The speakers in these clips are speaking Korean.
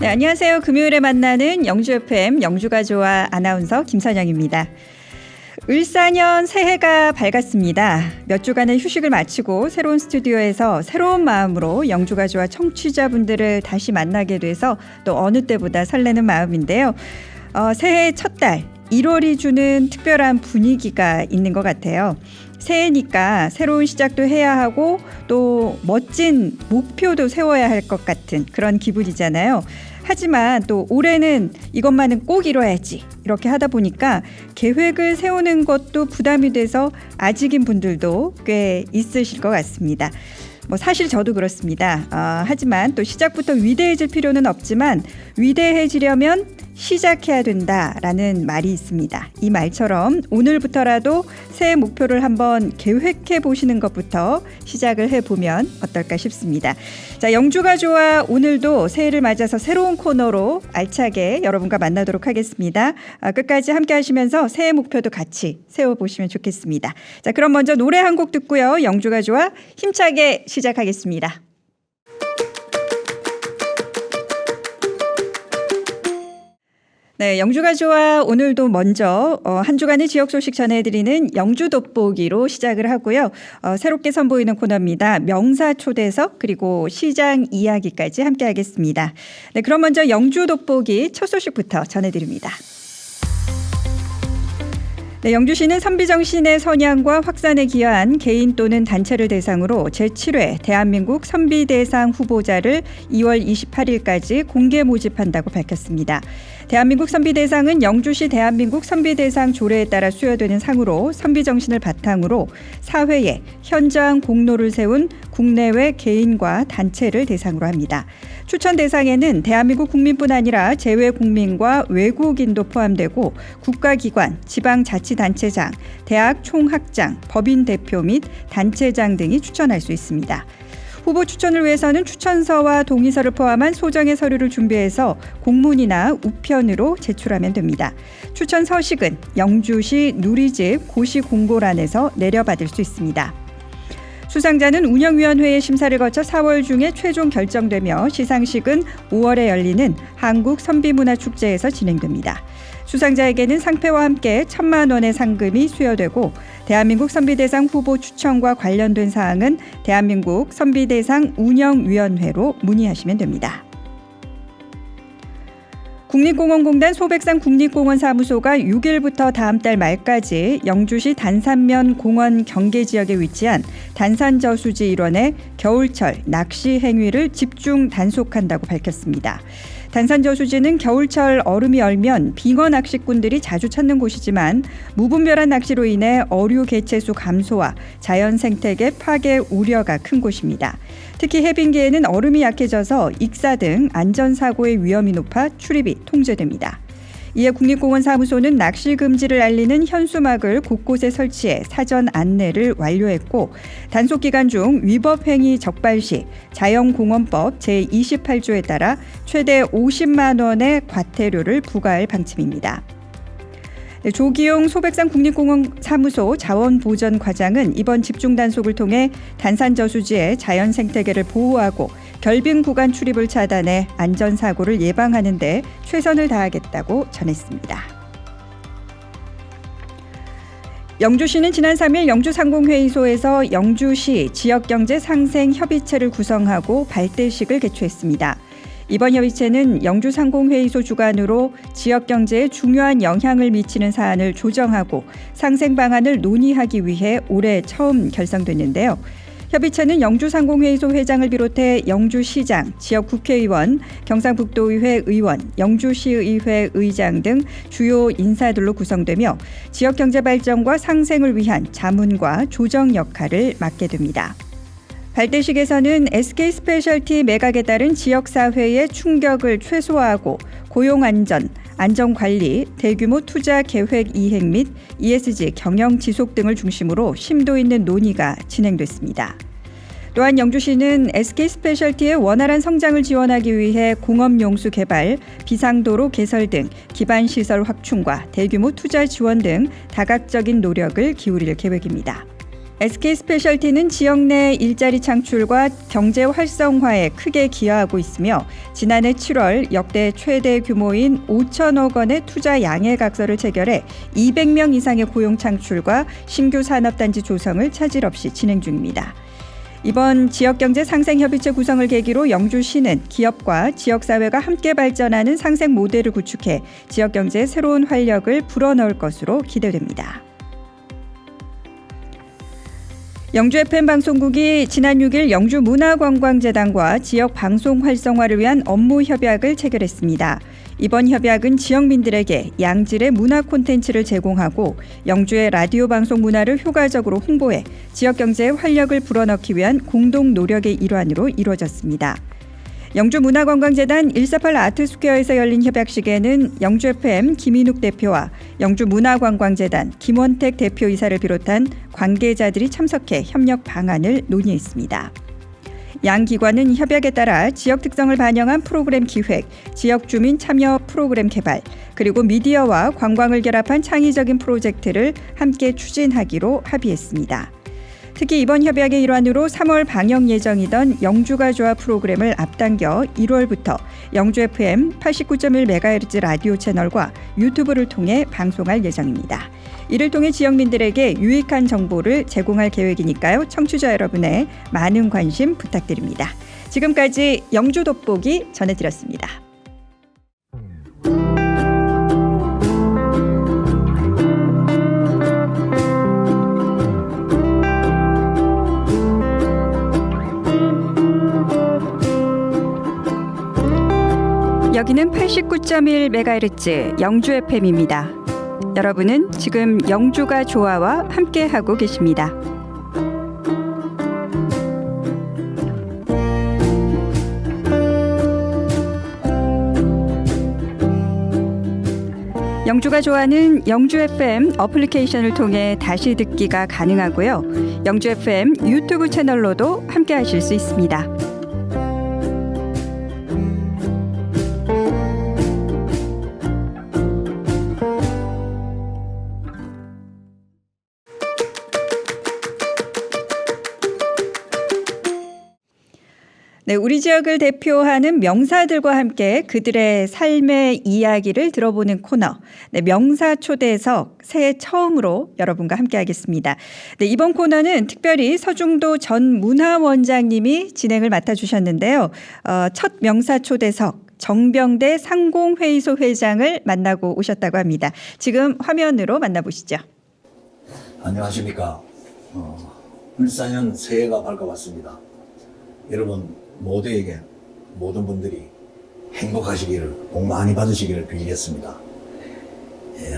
네, 안녕하세요. 금요일에 만나는 영주 FM 영주가 좋아 아나운서 김선영입니다. 을사년 새해가 밝았습니다. 몇 주간의 휴식을 마치고 새로운 스튜디오에서 새로운 마음으로 영주가 좋아 청취자분들을 다시 만나게 돼서 또 어느 때보다 설레는 마음인데요. 새해 첫 달 1월이 주는 특별한 분위기가 있는 것 같아요. 새해니까 새로운 시작도 해야 하고 또 멋진 목표도 세워야 할 것 같은 그런 기분이잖아요. 하지만 또 올해는 이것만은 꼭 이뤄야지 이렇게 하다 보니까 계획을 세우는 것도 부담이 돼서 아직인 분들도 꽤 있으실 것 같습니다. 사실 저도 그렇습니다. 하지만 또 시작부터 위대해질 필요는 없지만 위대해지려면 시작해야 된다라는 말이 있습니다. 이 말처럼 오늘부터라도 새해 목표를 한번 계획해 보시는 것부터 시작을 해보면 어떨까 싶습니다. 자, 영주가 좋아 오늘도 새해를 맞아서 새로운 코너로 알차게 여러분과 만나도록 하겠습니다. 끝까지 함께 하시면서 새해 목표도 같이 세워보시면 좋겠습니다. 자, 그럼 먼저 노래 한 곡 듣고요. 영주가 좋아 힘차게 시작하겠습니다. 네, 영주가 좋아 오늘도 먼저 한 주간의 지역 소식 전해드리는 영주 돋보기로 시작을 하고요. 새롭게 선보이는 코너입니다. 명사 초대석 그리고 시장 이야기까지 함께 하겠습니다. 네, 그럼 먼저 영주 돋보기 첫 소식부터 전해드립니다. 네, 영주시는 선비정신의 선양과 확산에 기여한 개인 또는 단체를 대상으로 제7회 대한민국 선비대상 후보자를 2월 28일까지 공개 모집한다고 밝혔습니다. 대한민국 선비대상은 영주시 대한민국 선비대상 조례에 따라 수여되는 상으로 선비정신을 바탕으로 사회에 현저한 공로를 세운 국내외 개인과 단체를 대상으로 합니다. 추천 대상에는 대한민국 국민뿐 아니라 재외 국민과 외국인도 포함되고 국가기관, 지방자치단체장, 대학 총학장, 법인 대표 및 단체장 등이 추천할 수 있습니다. 후보 추천을 위해서는 추천서와 동의서를 포함한 소정의 서류를 준비해서 공문이나 우편으로 제출하면 됩니다. 추천 서식은 영주시 누리집 고시공고란에서 내려받을 수 있습니다. 수상자는 운영위원회의 심사를 거쳐 4월 중에 최종 결정되며 시상식은 5월에 열리는 한국선비문화축제에서 진행됩니다. 수상자에게는 상패와 함께 1,000만 원의 상금이 수여되고 대한민국 선비대상 후보 추천과 관련된 사항은 대한민국 선비대상 운영위원회로 문의하시면 됩니다. 국립공원공단 소백산 국립공원사무소가 6일부터 다음 달 말까지 영주시 단산면 공원 경계지역에 위치한 단산저수지 일원의 겨울철 낚시 행위를 집중 단속한다고 밝혔습니다. 단산저수지는 겨울철 얼음이 얼면 빙어 낚시꾼들이 자주 찾는 곳이지만 무분별한 낚시로 인해 어류 개체수 감소와 자연 생태계 파괴 우려가 큰 곳입니다. 특히 해빙기에는 얼음이 약해져서 익사 등 안전사고의 위험이 높아 출입이 통제됩니다. 이에 국립공원사무소는 낚시 금지를 알리는 현수막을 곳곳에 설치해 사전 안내를 완료했고 단속 기간 중 위법 행위 적발 시 자연공원법 제28조에 따라 최대 50만 원의 과태료를 부과할 방침입니다. 조기용 소백산 국립공원 사무소 자원보전과장은 이번 집중 단속을 통해 단산저수지의 자연 생태계를 보호하고 결빙 구간 출입을 차단해 안전사고를 예방하는 데 최선을 다하겠다고 전했습니다. 영주시는 지난 3일 영주상공회의소에서 영주시 지역경제 상생 협의체를 구성하고 발대식을 개최했습니다. 이번 협의체는 영주상공회의소 주관으로 지역경제에 중요한 영향을 미치는 사안을 조정하고 상생 방안을 논의하기 위해 올해 처음 결성됐는데요. 협의체는 영주상공회의소 회장을 비롯해 영주시장, 지역국회의원, 경상북도의회 의원, 영주시의회 의장 등 주요 인사들로 구성되며 지역경제 발전과 상생을 위한 자문과 조정 역할을 맡게 됩니다. 발대식에서는 SK스페셜티 매각에 따른 지역사회의 충격을 최소화하고 고용안전, 안전관리, 대규모 투자 계획 이행 및 ESG 경영 지속 등을 중심으로 심도 있는 논의가 진행됐습니다. 또한 영주시는 SK스페셜티의 원활한 성장을 지원하기 위해 공업용수 개발, 비상도로 개설 등 기반시설 확충과 대규모 투자 지원 등 다각적인 노력을 기울일 계획입니다. SK스페셜티는 지역 내 일자리 창출과 경제 활성화에 크게 기여하고 있으며 지난해 7월 역대 최대 규모인 5천억 원의 투자 양해각서를 체결해 200명 이상의 고용 창출과 신규 산업단지 조성을 차질 없이 진행 중입니다. 이번 지역경제 상생협의체 구성을 계기로 영주시는 기업과 지역사회가 함께 발전하는 상생 모델을 구축해 지역경제에 새로운 활력을 불어넣을 것으로 기대됩니다. 영주 FM 방송국이 지난 6일 영주문화관광재단과 지역 방송 활성화를 위한 업무 협약을 체결했습니다. 이번 협약은 지역민들에게 양질의 문화 콘텐츠를 제공하고 영주의 라디오 방송 문화를 효과적으로 홍보해 지역 경제에 활력을 불어넣기 위한 공동 노력의 일환으로 이루어졌습니다. 영주문화관광재단 148 아트스퀘어에서 열린 협약식에는 영주 FM 김인욱 대표와 영주문화관광재단 김원택 대표이사를 비롯한 관계자들이 참석해 협력 방안을 논의했습니다. 양 기관은 협약에 따라 지역 특성을 반영한 프로그램 기획, 지역 주민 참여 프로그램 개발, 그리고 미디어와 관광을 결합한 창의적인 프로젝트를 함께 추진하기로 합의했습니다. 특히 이번 협약의 일환으로 3월 방영 예정이던 영주가 좋아 프로그램을 앞당겨 1월부터 영주 FM 89.1MHz 라디오 채널과 유튜브를 통해 방송할 예정입니다. 이를 통해 지역민들에게 유익한 정보를 제공할 계획이니까요. 청취자 여러분의 많은 관심 부탁드립니다. 지금까지 영주 돋보기 전해드렸습니다. 여기는 89.1MHz 영주 FM입니다. 여러분은 지금 영주가 좋아와 함께하고 계십니다. 영주가 좋아는 영주 FM 어플리케이션을 통해 다시 듣기가 가능하고요. 영주 FM 유튜브 채널로도 함께하실 수 있습니다. 네, 우리 지역을 대표하는 명사들과 함께 그들의 삶의 이야기를 들어보는 코너. 네, 명사 초대석 새해 처음으로 여러분과 함께하겠습니다. 네, 이번 코너는 특별히 서중도 전 문화원장님이 진행을 맡아주셨는데요. 첫 명사 초대석 정병대 상공회의소 회장을 만나고 오셨다고 합니다. 지금 화면으로 만나보시죠. 안녕하십니까. 을사년 새해가 밝아왔습니다. 여러분 모두에게 모든 분들이 행복하시기를 복 많이 받으시기를 빌겠습니다.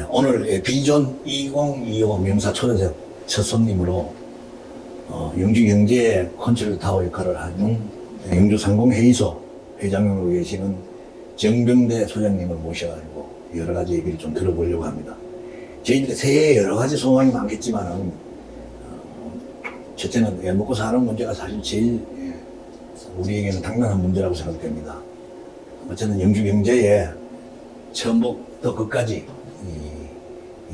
오늘 비전 2025 명사 초대석 첫 손님으로 영주 경제 컨트롤 타워 역할을 하는 영주 상공회의소 회장으로 계시는 정병대 소장님을 모셔가지고 여러 가지 얘기를 좀 들어보려고 합니다. 저희들이 새해에 여러 가지 소망이 많겠지만은 첫째는 먹고 사는 문제가 사실 제일 우리에게는 당연한 문제라고 생각됩니다. 어쨌든 영주 경제에 처음부터 끝까지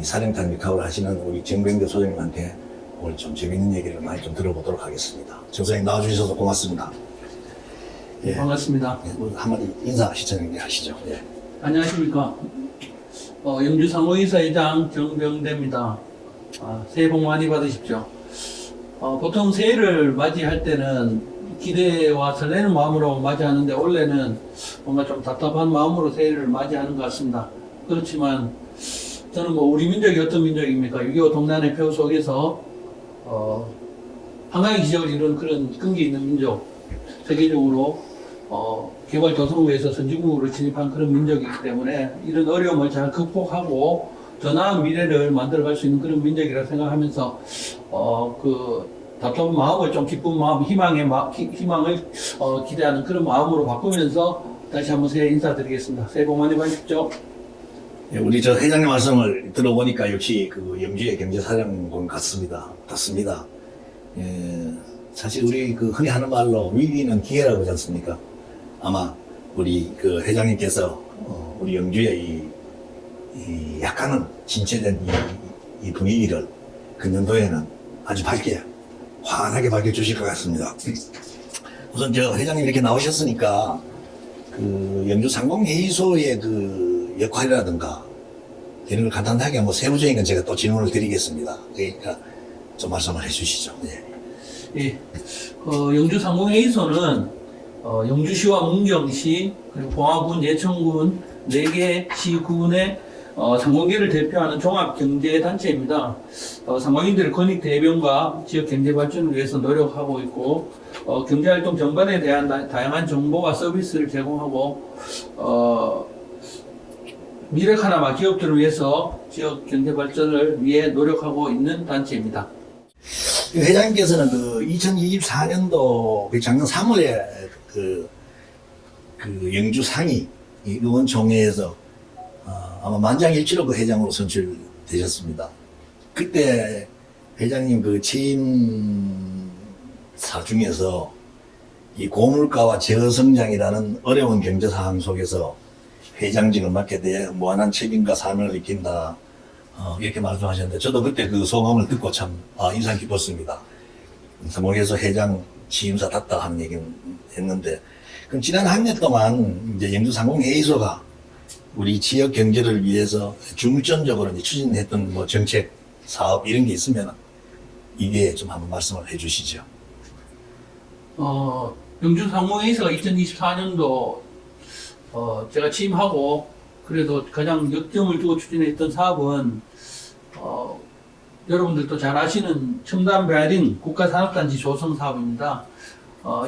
이 사령탑 역할을 하시는 우리 정병대 소장님한테 오늘 좀 재밌는 얘기를 많이 좀 들어보도록 하겠습니다. 정 소장님 나와주셔서 고맙습니다. 예. 반갑습니다. 한마디 인사 시청자님 하시죠. 예. 안녕하십니까. 영주 상공회의소회장 정병대입니다. 새해 복 많이 받으십시오. 보통 새해를 맞이할 때는 기대와 설레는 마음으로 맞이하는데 올해는 뭔가 좀 답답한 마음으로 새해를 맞이하는 것 같습니다. 그렇지만 저는 우리 민족이 어떤 민족입니까? 6.25 동란의 표 속에서 한강의 기적을 이룬 그런 끈기 있는 민족, 세계적으로 개발도상국에서 선진국으로 진입한 그런 민족이기 때문에 이런 어려움을 잘 극복하고 더 나은 미래를 만들어갈 수 있는 그런 민족이라 생각하면서 답답한 마음을 좀 기쁜 마음, 희망을 기대하는 그런 마음으로 바꾸면서 다시 한번 새해 인사드리겠습니다. 새해 복 많이 받으십시오. 예, 우리 저 회장님 말씀을 들어보니까 역시 그 영주의 경제사령관 같습니다. 사실 우리 흔히 하는 말로 위기는 기회라고 하지 않습니까? 아마 우리 그 회장님께서 우리 영주의 이 약간은 진체된 이 분위기를 금년도에는 아주 밝게 환하게 밝혀주실 것 같습니다. 우선 저 회장님 이렇게 나오셨으니까 그 영주 상공회의소의 그 역할이라든가 이런 걸 간단하게 뭐 세부적인 건 제가 또 질문을 드리겠습니다. 그러니까 좀 말씀을 해주시죠. 예. 예. 영주 상공회의소는 영주시와 문경시 그리고 봉화군, 예천군 4개 시군의 상공계를 대표하는 종합경제단체입니다. 상공인들의 권익 대변과 지역 경제 발전을 위해서 노력하고 있고 경제활동 전반에 대한 다양한 정보와 서비스를 제공하고 미래카나마 기업들을 위해서 지역 경제 발전을 위해 노력하고 있는 단체입니다. 회장님께서는 그 2024년도 작년 3월에 그 영주 상위 이 의원총회에서 아마 만장일치로 그 회장으로 선출되셨습니다. 그때 회장님 그 취임사 중에서 이 고물가와 저성장이라는 어려운 경제 상황 속에서 회장직을 맡게 돼 무한한 책임과 사명을 느낀다. 이렇게 말씀하셨는데 저도 그때 그 소감을 듣고 참 인상 깊었습니다. 상공회의소 회장 취임사답다 하는 얘기는 했는데 그럼 지난 한 년 동안 이제 영주 상공회의소가 우리 지역 경제를 위해서 중점적으로 이제 추진했던 뭐 정책, 사업 이런 게 있으면 이게 좀 한번 말씀을 해주시죠. 영주 상공회의소가 2024년도 제가 취임하고 그래도 가장 역점을 두고 추진했던 사업은 여러분들도 잘 아시는 첨단 베어링 국가산업단지 조성 사업입니다.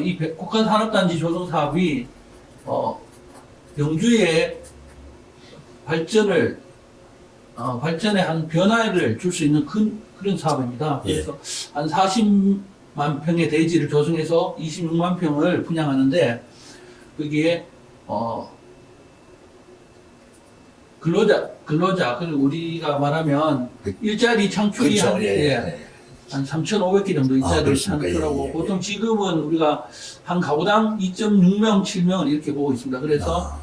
이 국가산업단지 조성 사업이 영주의 발전에 한 변화를 줄 수 있는 그런 사업입니다. 그래서 한 40만 평의 대지를 조성해서 26만 평을 분양하는데 거기에 근로자, 그리고 우리가 말하면 일자리 창출이 그렇죠. 한 3,500개 정도 일자리를 창출하고 보통 지금은 우리가 한 가구당 2.6명, 7명을 이렇게 보고 있습니다. 그래서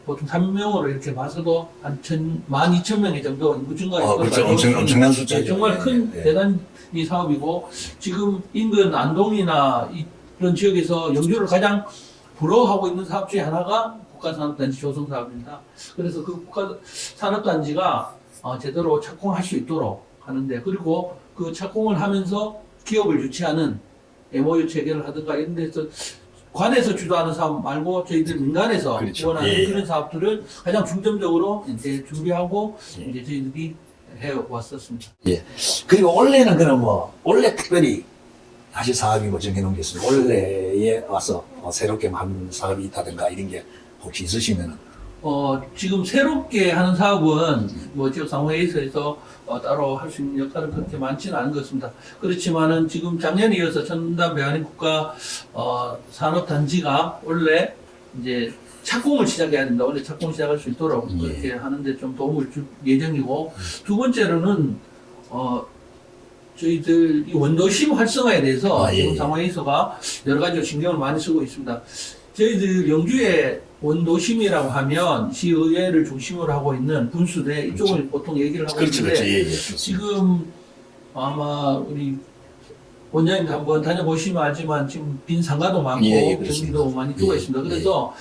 보통 3명으로 이렇게 봐서도 한 12,000명 정도 인구 증가가 그렇죠. 엄청난 숫자죠. 정말 큰 대단히 사업이고 지금 인근 안동이나 이런 지역에서 영주를 가장 부러워하고 있는 사업 중에 하나가 국가산업단지 조성 사업입니다. 그래서 그 국가산업단지가 제대로 착공할 수 있도록 하는데 그리고 그 착공을 하면서 기업을 유치하는 MOU 체결을 하든가 이런 데서 관에서 주도하는 사업 말고 저희들 민간에서 지원하는 그런 사업들을 가장 중점적으로 이제 준비하고 이제 저희들이 해왔었습니다. 예. 그리고 올해는 그럼 올해 특별히 하실 사업이 뭐 정해놓은 게 있습니다. 올해에 와서 새롭게 한 사업이 있다든가 이런 게 혹시 있으시면은. 지금 새롭게 하는 사업은 뭐 지역 상호회의소에서 따로 할 수 있는 역할은 그렇게 많지는 않은 것 같습니다. 그렇지만은 지금 작년에 이어서 첨단 배아린 국가 산업단지가 원래 이제 착공을 시작해야 됩니다. 원래 착공 시작할 수 있도록 그렇게 하는데 좀 도움을 줄 예정이고 두 번째로는 저희들 이 원도심 활성화에 대해서 지금 상호회의소가 여러 가지 신경을 많이 쓰고 있습니다. 저희들 영주의 원도심이라고 하면 시의회를 중심으로 하고 있는 분수대 이쪽을 보통 얘기를 하고 있는데 지금 아마 우리 원장님도 한번 다녀보시면 알지만 지금 빈 상가도 많고 경기도 많이 들어가 있습니다. 그래서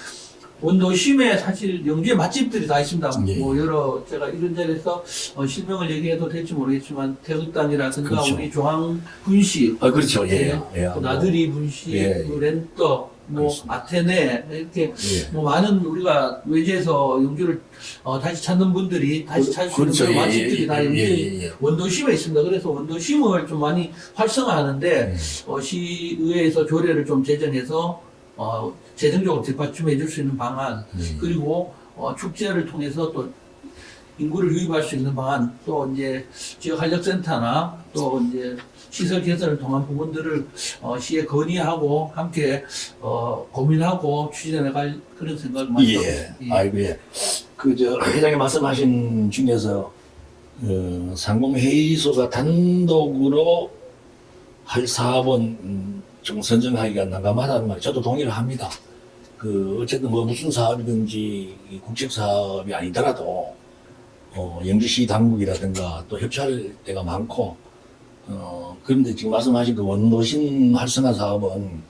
원도심에 사실 영주의 맛집들이 다 있습니다. 뭐 여러 제가 이런 자리에서 실명을 얘기해도 될지 모르겠지만 태극당이라든가 우리 조항 분식, 그렇죠. 또 나들이 분식, 렌떡, 뭐 아테네 이렇게 뭐 많은 우리가 외지에서 영주를 다시 찾는 분들이 다시 찾을 수 있는 그런 맛집들이 다 영주 원도심에 있습니다. 그래서 원도심을 좀 많이 활성화하는데 시의회에서 조례를 좀 제정해서 재정적으로 뒷받침해 줄 수 있는 방안 그리고 축제를 통해서 또 인구를 유입할 수 있는 방안 또 이제 지역 활력센터나 또 이제 시설 개선을 통한 부분들을 시에 건의하고 함께 고민하고 추진해 나갈 그런 생각을 많이 하고 있습니다. 아이고 그저 회장님 말씀하신 중에서 상공회의소가 단독으로 할 사업은 좀 선정하기가 난감하다는 말 저도 동의를 합니다. 어쨌든 뭐 무슨 사업이든지 국책 사업이 아니더라도 영주시 당국이라든가 또 협조할 때가 많고 그런데 지금 말씀하신 그 원도심 활성화 사업은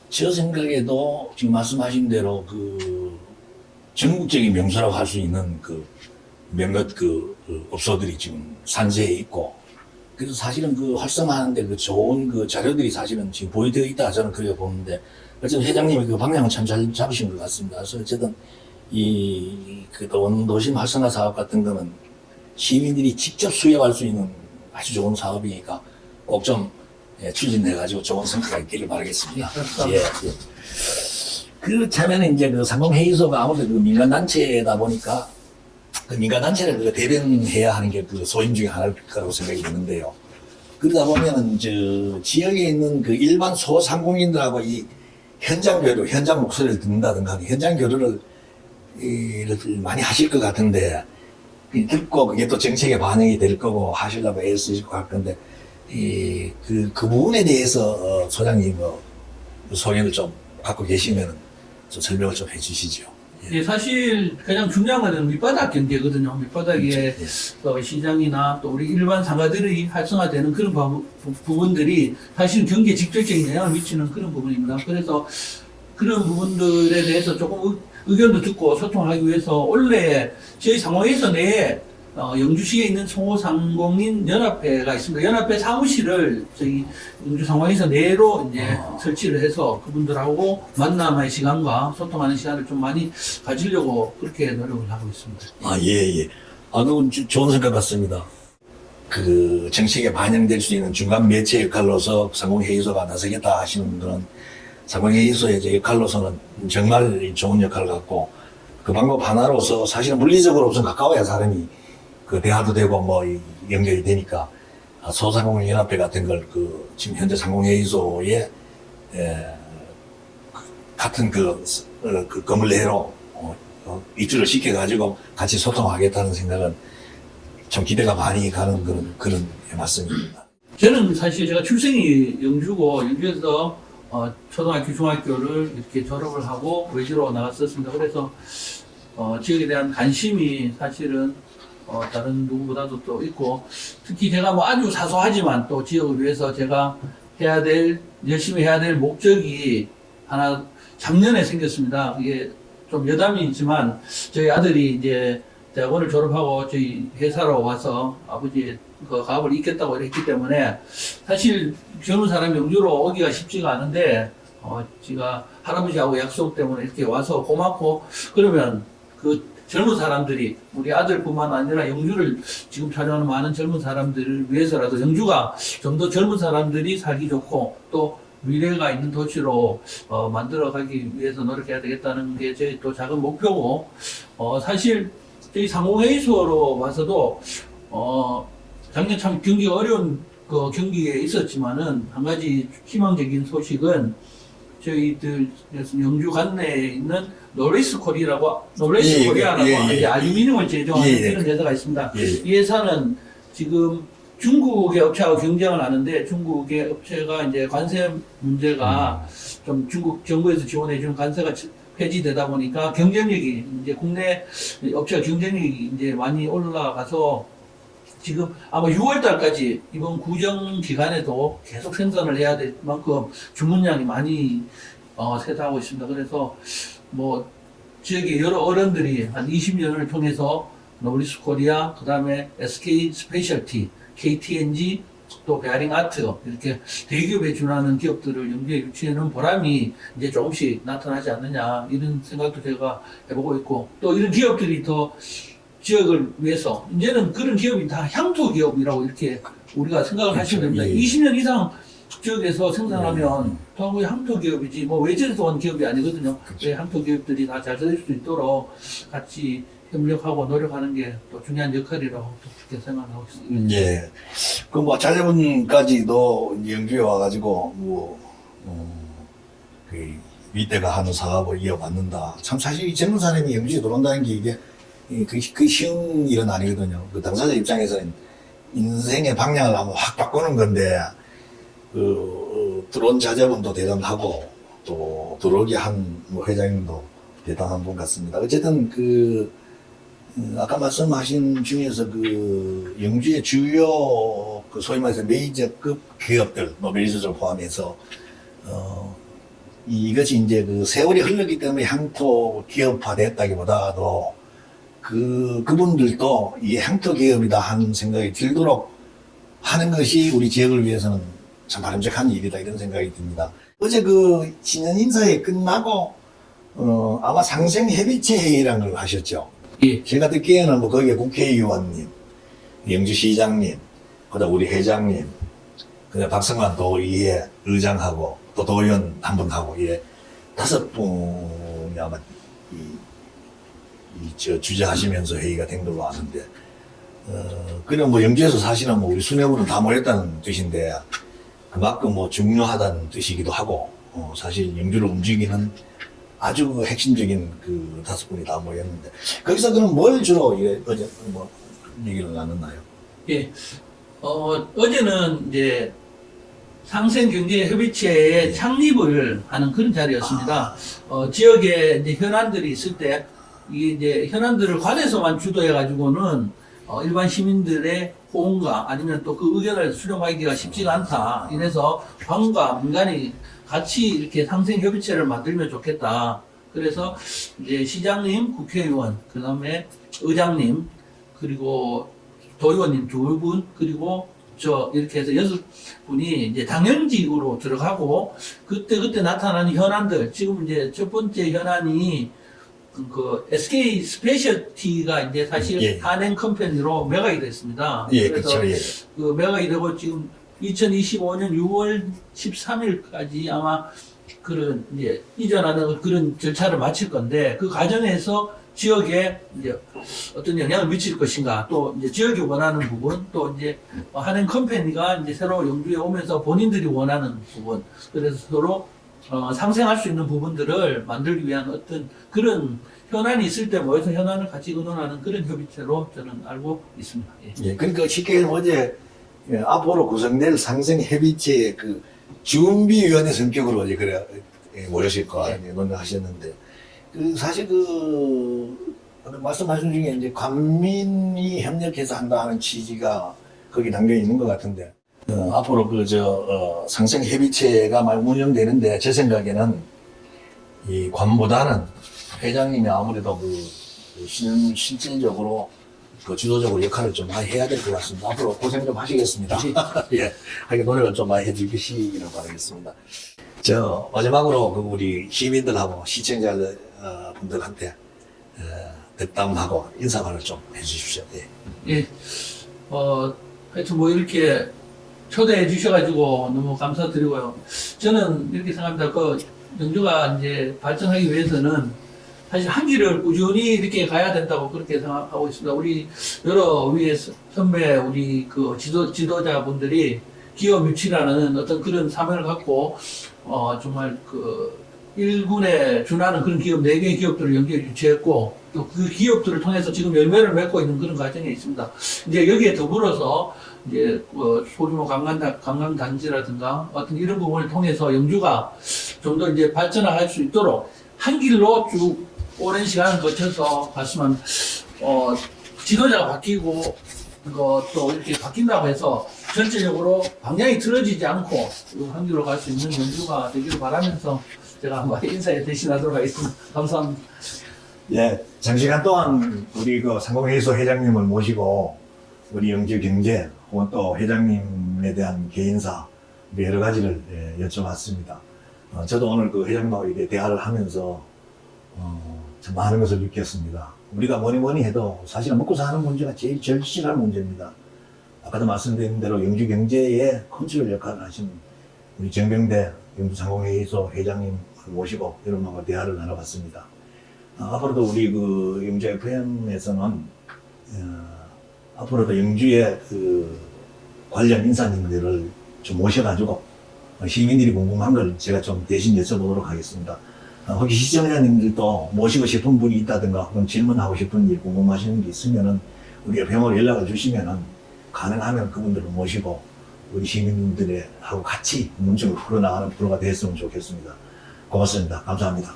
제 생각에도 지금 말씀하신 대로 그 전국적인 명소라고 할 수 있는 그 몇몇 그 업소들이 지금 산재해 있고, 그래서 사실은 그 활성화하는데 그 좋은 그 자료들이 사실은 지금 보여되어 있다 저는 그렇게 보는데, 어쨌든 회장님이 그 방향은 참 잘 잡으신 것 같습니다. 그래서 어쨌든 그 원도심 활성화 사업 같은 거는 시민들이 직접 수행할 수 있는 아주 좋은 사업이니까 꼭 좀 추진해가지고 좋은 성과가 있기를 바라겠습니다. 예, 예. 그렇다면 이제 그 상공회의소가 아무래도 그 민간단체다 보니까 그 민간단체를 그 대변해야 하는 게 그 소임 중에 하나일 거라고 생각이 드는데요. 그러다 보면은 지역에 있는 그 일반 소상공인들하고 이 현장 교류, 현장 목소리를 듣는다든가 현장 교류를 많이 하실 것 같은데, 듣고 그게 또 정책에 반영이 될 거고 하시려고 애쓰실 것 같은데, 그 부분에 대해서 소장님 소견을 좀 갖고 계시면 좀 설명을 좀 해주시죠. 예, 사실 가장 중요한 것은 밑바닥 경제거든요. 밑바닥에 시장이나 또 우리 일반 상가들이 활성화되는 그런 부분들이 사실 경기에 직접적인 영향을 미치는 그런 부분입니다. 그래서 그런 부분들에 대해서 조금 의견도 듣고 소통하기 위해서 원래 저희 상호회의소 내에 영주시에 있는 소상공인 연합회가 있습니다. 연합회 사무실을 저희 영주 상호회의소 내로 이제 설치를 해서 그분들하고 만남의 시간과 소통하는 시간을 좀 많이 가지려고 그렇게 노력을 하고 있습니다. 아, 예, 예. 그건 좋은 생각 같습니다. 그 정책에 반영될 수 있는 중간 매체 역할로서 상공회의소가 나서겠다 하시는 분들은 상공회의소의 이제 역할로서는 정말 좋은 역할을 갖고, 그 방법 하나로서 사실은 물리적으로 우선 가까워야 사람이 그 대화도 되고 뭐 연결이 되니까 소상공인 연합회 같은 걸 그 지금 현재 상공회의소에 같은 그 건물 내로 입주를 시켜가지고 같이 소통하겠다는 생각은 좀 기대가 많이 가는 그런 말씀입니다. 저는 사실 제가 출생이 영주고 영주에서 초등학교, 중학교를 이렇게 졸업을 하고 외지로 나갔었습니다. 그래서 지역에 대한 관심이 사실은 다른 누구보다도 또 있고, 특히 제가 뭐 아주 사소하지만 또 지역을 위해서 제가 열심히 해야 될 목적이 하나 작년에 생겼습니다. 이게 좀 여담이지만 저희 아들이 이제 대학원을 졸업하고 저희 회사로 와서 아버지의 그 가업을 잇겠다고 했기 때문에 사실 젊은 사람이 영주로 오기가 쉽지가 않은데, 제가 할아버지하고 약속 때문에 이렇게 와서 고맙고, 그러면 그 젊은 사람들이 우리 아들뿐만 아니라 영주를 지금 찾아오는 많은 젊은 사람들을 위해서라도 영주가 좀 더 젊은 사람들이 살기 좋고 또 미래가 있는 도시로 만들어가기 위해서 노력해야 되겠다는 게 제 또 작은 목표고, 사실 저희 상공회의소로 와서도 작년 참 경기가 어려운 그 경기에 있었지만은 한 가지 희망적인 소식은 저희들 영주 관내에 있는 노레스 코리아라고 이제 알루미늄을 제조하는 그런 회사가 있습니다. 이 회사는 지금 중국의 업체하고 경쟁을 하는데, 중국의 업체가 이제 관세 문제가 좀 중국 정부에서 지원해주는 관세가 폐지되다 보니까 경쟁력이 이제 국내 업체가 경쟁력이 이제 많이 올라가서 지금 아마 6월 달까지 이번 구정 기간에도 계속 생산을 해야 될 만큼 주문량이 많이 쇠퇴하고 있습니다. 그래서 뭐 지역의 여러 어른들이 한 20년을 통해서 노블리스 코리아, 그 다음에 SK 스페셜티, KTNG, 또 베어링 아트, 이렇게 대기업에 준하는 기업들을 영주에 유치하는 보람이 이제 조금씩 나타나지 않느냐, 이런 생각도 제가 해보고 있고, 또 이런 기업들이 더 지역을 위해서, 이제는 그런 기업이 다 향토 기업이라고 이렇게 우리가 생각을 하시면 됩니다. 20년 이상 지역에서 생산하면 더 향토 기업이지, 뭐 외지에서 온 기업이 아니거든요. 그렇죠. 향토 기업들이 다 잘 될 수 있도록 같이 협력하고 노력하는 게 또 중요한 역할이라고 그렇게 생각하고 있습니다. 예. 그 뭐 자녀분까지도 영주에 와가지고 그 윗대가 하는 사업을 이어받는다. 참 사실 이 젊은 사람이 영주에 들어온다는 게 이게 그 쉬운 일은 아니거든요. 그 당사자 입장에서는 인생의 방향을 한번 확 바꾸는 건데, 들어온 자제분도 대단하고 또 들어오게 한 회장님도 대단한 분 같습니다. 어쨌든 아까 말씀하신 중에서 영주의 주요 그 소위 말해서 메이저급 기업들, 노벨리스를 포함해서, 이것이 이제 그 세월이 흘렀기 때문에 향토 기업화 됐다기보다도 그분들도 이 향토 기업이다 하는 생각이 들도록 하는 것이 우리 지역을 위해서는 참 바람직한 일이다 이런 생각이 듭니다. 어제 그 신년 인사회 끝나고 아마 상생협의체 회의라는 걸 하셨죠. 예. 제가 듣기에는 뭐 거기에 국회의원님, 영주시장님, 그다음 우리 회장님, 그다음 박성환 도의회 의장하고 또 도의원 한 분하고 예 5분이 아마 주재하시면서 회의가 된 걸로 아는데 그냥 뭐 영주에서 사실은 뭐 우리 수뇌부는 다 모였다는 뜻인데 그만큼 뭐 중요하다는 뜻이기도 하고 사실 영주를 움직이는 아주 그 핵심적인 그 5분이 다 모였는데 거기서 그럼 뭘 주로 어제 뭐 얘기를 나눴나요? 예. 어제는 이제 상생경제협의체의 네. 창립을 하는 그런 자리였습니다. 지역에 이제 현안들이 있을 때, 이게 이제 현안들을 관에서만 주도해가지고는 일반 시민들의 호응과 아니면 또 그 의견을 수렴하기가 쉽지가 않다. 이래서 관과 민간이 같이 이렇게 상생협의체를 만들면 좋겠다. 그래서 이제 시장님, 국회의원, 그 다음에 의장님, 그리고 도의원님 2분, 그리고 이렇게 해서 6분이 이제 당연직으로 들어가고, 그때 나타나는 현안들, 지금 이제 첫 번째 현안이 그 SK 스페셜티가 이제 사실 예. 한행 컴퍼니로 매각이 됐습니다. 예, 그래서 그렇죠. 예. 그 매각이 되고 지금 2025년 6월 13일까지 아마 그런 이제 이전하는 그런 절차를 마칠 건데 그 과정에서 지역에 이제 어떤 영향을 미칠 것인가 또 이제 지역이 원하는 부분 또 이제 한행 컴퍼니가 이제 새로 영주에 오면서 본인들이 원하는 부분 그래서 서로 상생할 수 있는 부분들을 만들기 위한 어떤 그런 현안이 있을 때 모여서 현안을 같이 의논하는 그런 협의체로 저는 알고 있습니다. 예. 예, 그러니까 쉽게 얘기하면 어제 앞으로 구성될 상생협의체의 그 준비위원회 성격으로 어제 그래 모였을 거 아니에요. 논의하셨는데 사실 말씀하신 중에 이제 관민이 협력해서 한다 하는 취지가 거기 담겨 있는 것 같은데 앞으로 상생협의체가 막 운영되는데 제 생각에는 이 관보다는 회장님이 아무래도 실질적으로 주도적으로 역할을 좀 많이 해야 될 것 같습니다. 앞으로 고생 좀 하시겠습니다. 예, 하게 노력을 좀 많이 해주시기를 바라겠습니다. 마지막으로 우리 시민들하고 시청자 분들한테 덕담하고 인사말을 좀 해주십시오. 예. 예. 하여튼 뭐 이렇게 초대해 주셔가지고 너무 감사드리고요. 저는 이렇게 생각합니다. 영주가 이제 발전하기 위해서는 사실 한 길을 꾸준히 이렇게 가야 된다고 그렇게 생각하고 있습니다. 우리 여러 위에 선배, 우리 지도자분들이 기업 유치라는 어떤 그런 사명을 갖고, 정말 일군에 준하는 그런 기업, 4개의 기업들을 연계해 유치했고, 또 그 기업들을 통해서 지금 열매를 맺고 있는 그런 과정에 있습니다. 이제 여기에 더불어서, 이제, 소규모 관광단지라든가 어떤 이런 부분을 통해서 영주가 좀 더 이제 발전할 수 있도록 한 길로 쭉 오랜 시간을 거쳐서 갔으면, 지도자가 바뀌고, 또 이렇게 바뀐다고 해서 전체적으로 방향이 틀어지지 않고 한 길로 갈 수 있는 영주가 되기를 바라면서 제가 인사에 대신하도록 하겠습니다. 감사합니다. 예, 장시간 동안 우리 상공회의소 회장님을 모시고 우리 영주 경제 혹은 또 회장님에 대한 개인사 여러 가지를 여쭤봤습니다. 저도 오늘 회장님하고 이렇게 대화를 하면서 참 많은 것을 느꼈습니다. 우리가 뭐니 해도 사실은 먹고 사는 문제가 제일 절실한 문제입니다. 아까도 말씀드린 대로 영주 경제의 컨트롤 역할을 하신 우리 정병대 영주상공회의소 회장님 모시고 여러분하고 대화를 나눠봤습니다. 앞으로도 우리 영주 FM에서는 앞으로도 영주의 관련 인사님들을 좀 모셔가지고 시민들이 궁금한 걸 제가 좀 대신 여쭤보도록 하겠습니다. 혹시 시청자님들도 모시고 싶은 분이 있다든가 혹은 질문하고 싶은 일 궁금하시는 게 있으면은 우리 FM으로 연락을 주시면은 가능하면 그분들을 모시고 우리 시민들하고 같이 문제를 풀어나가는 프로가 됐으면 좋겠습니다. 고맙습니다. 감사합니다.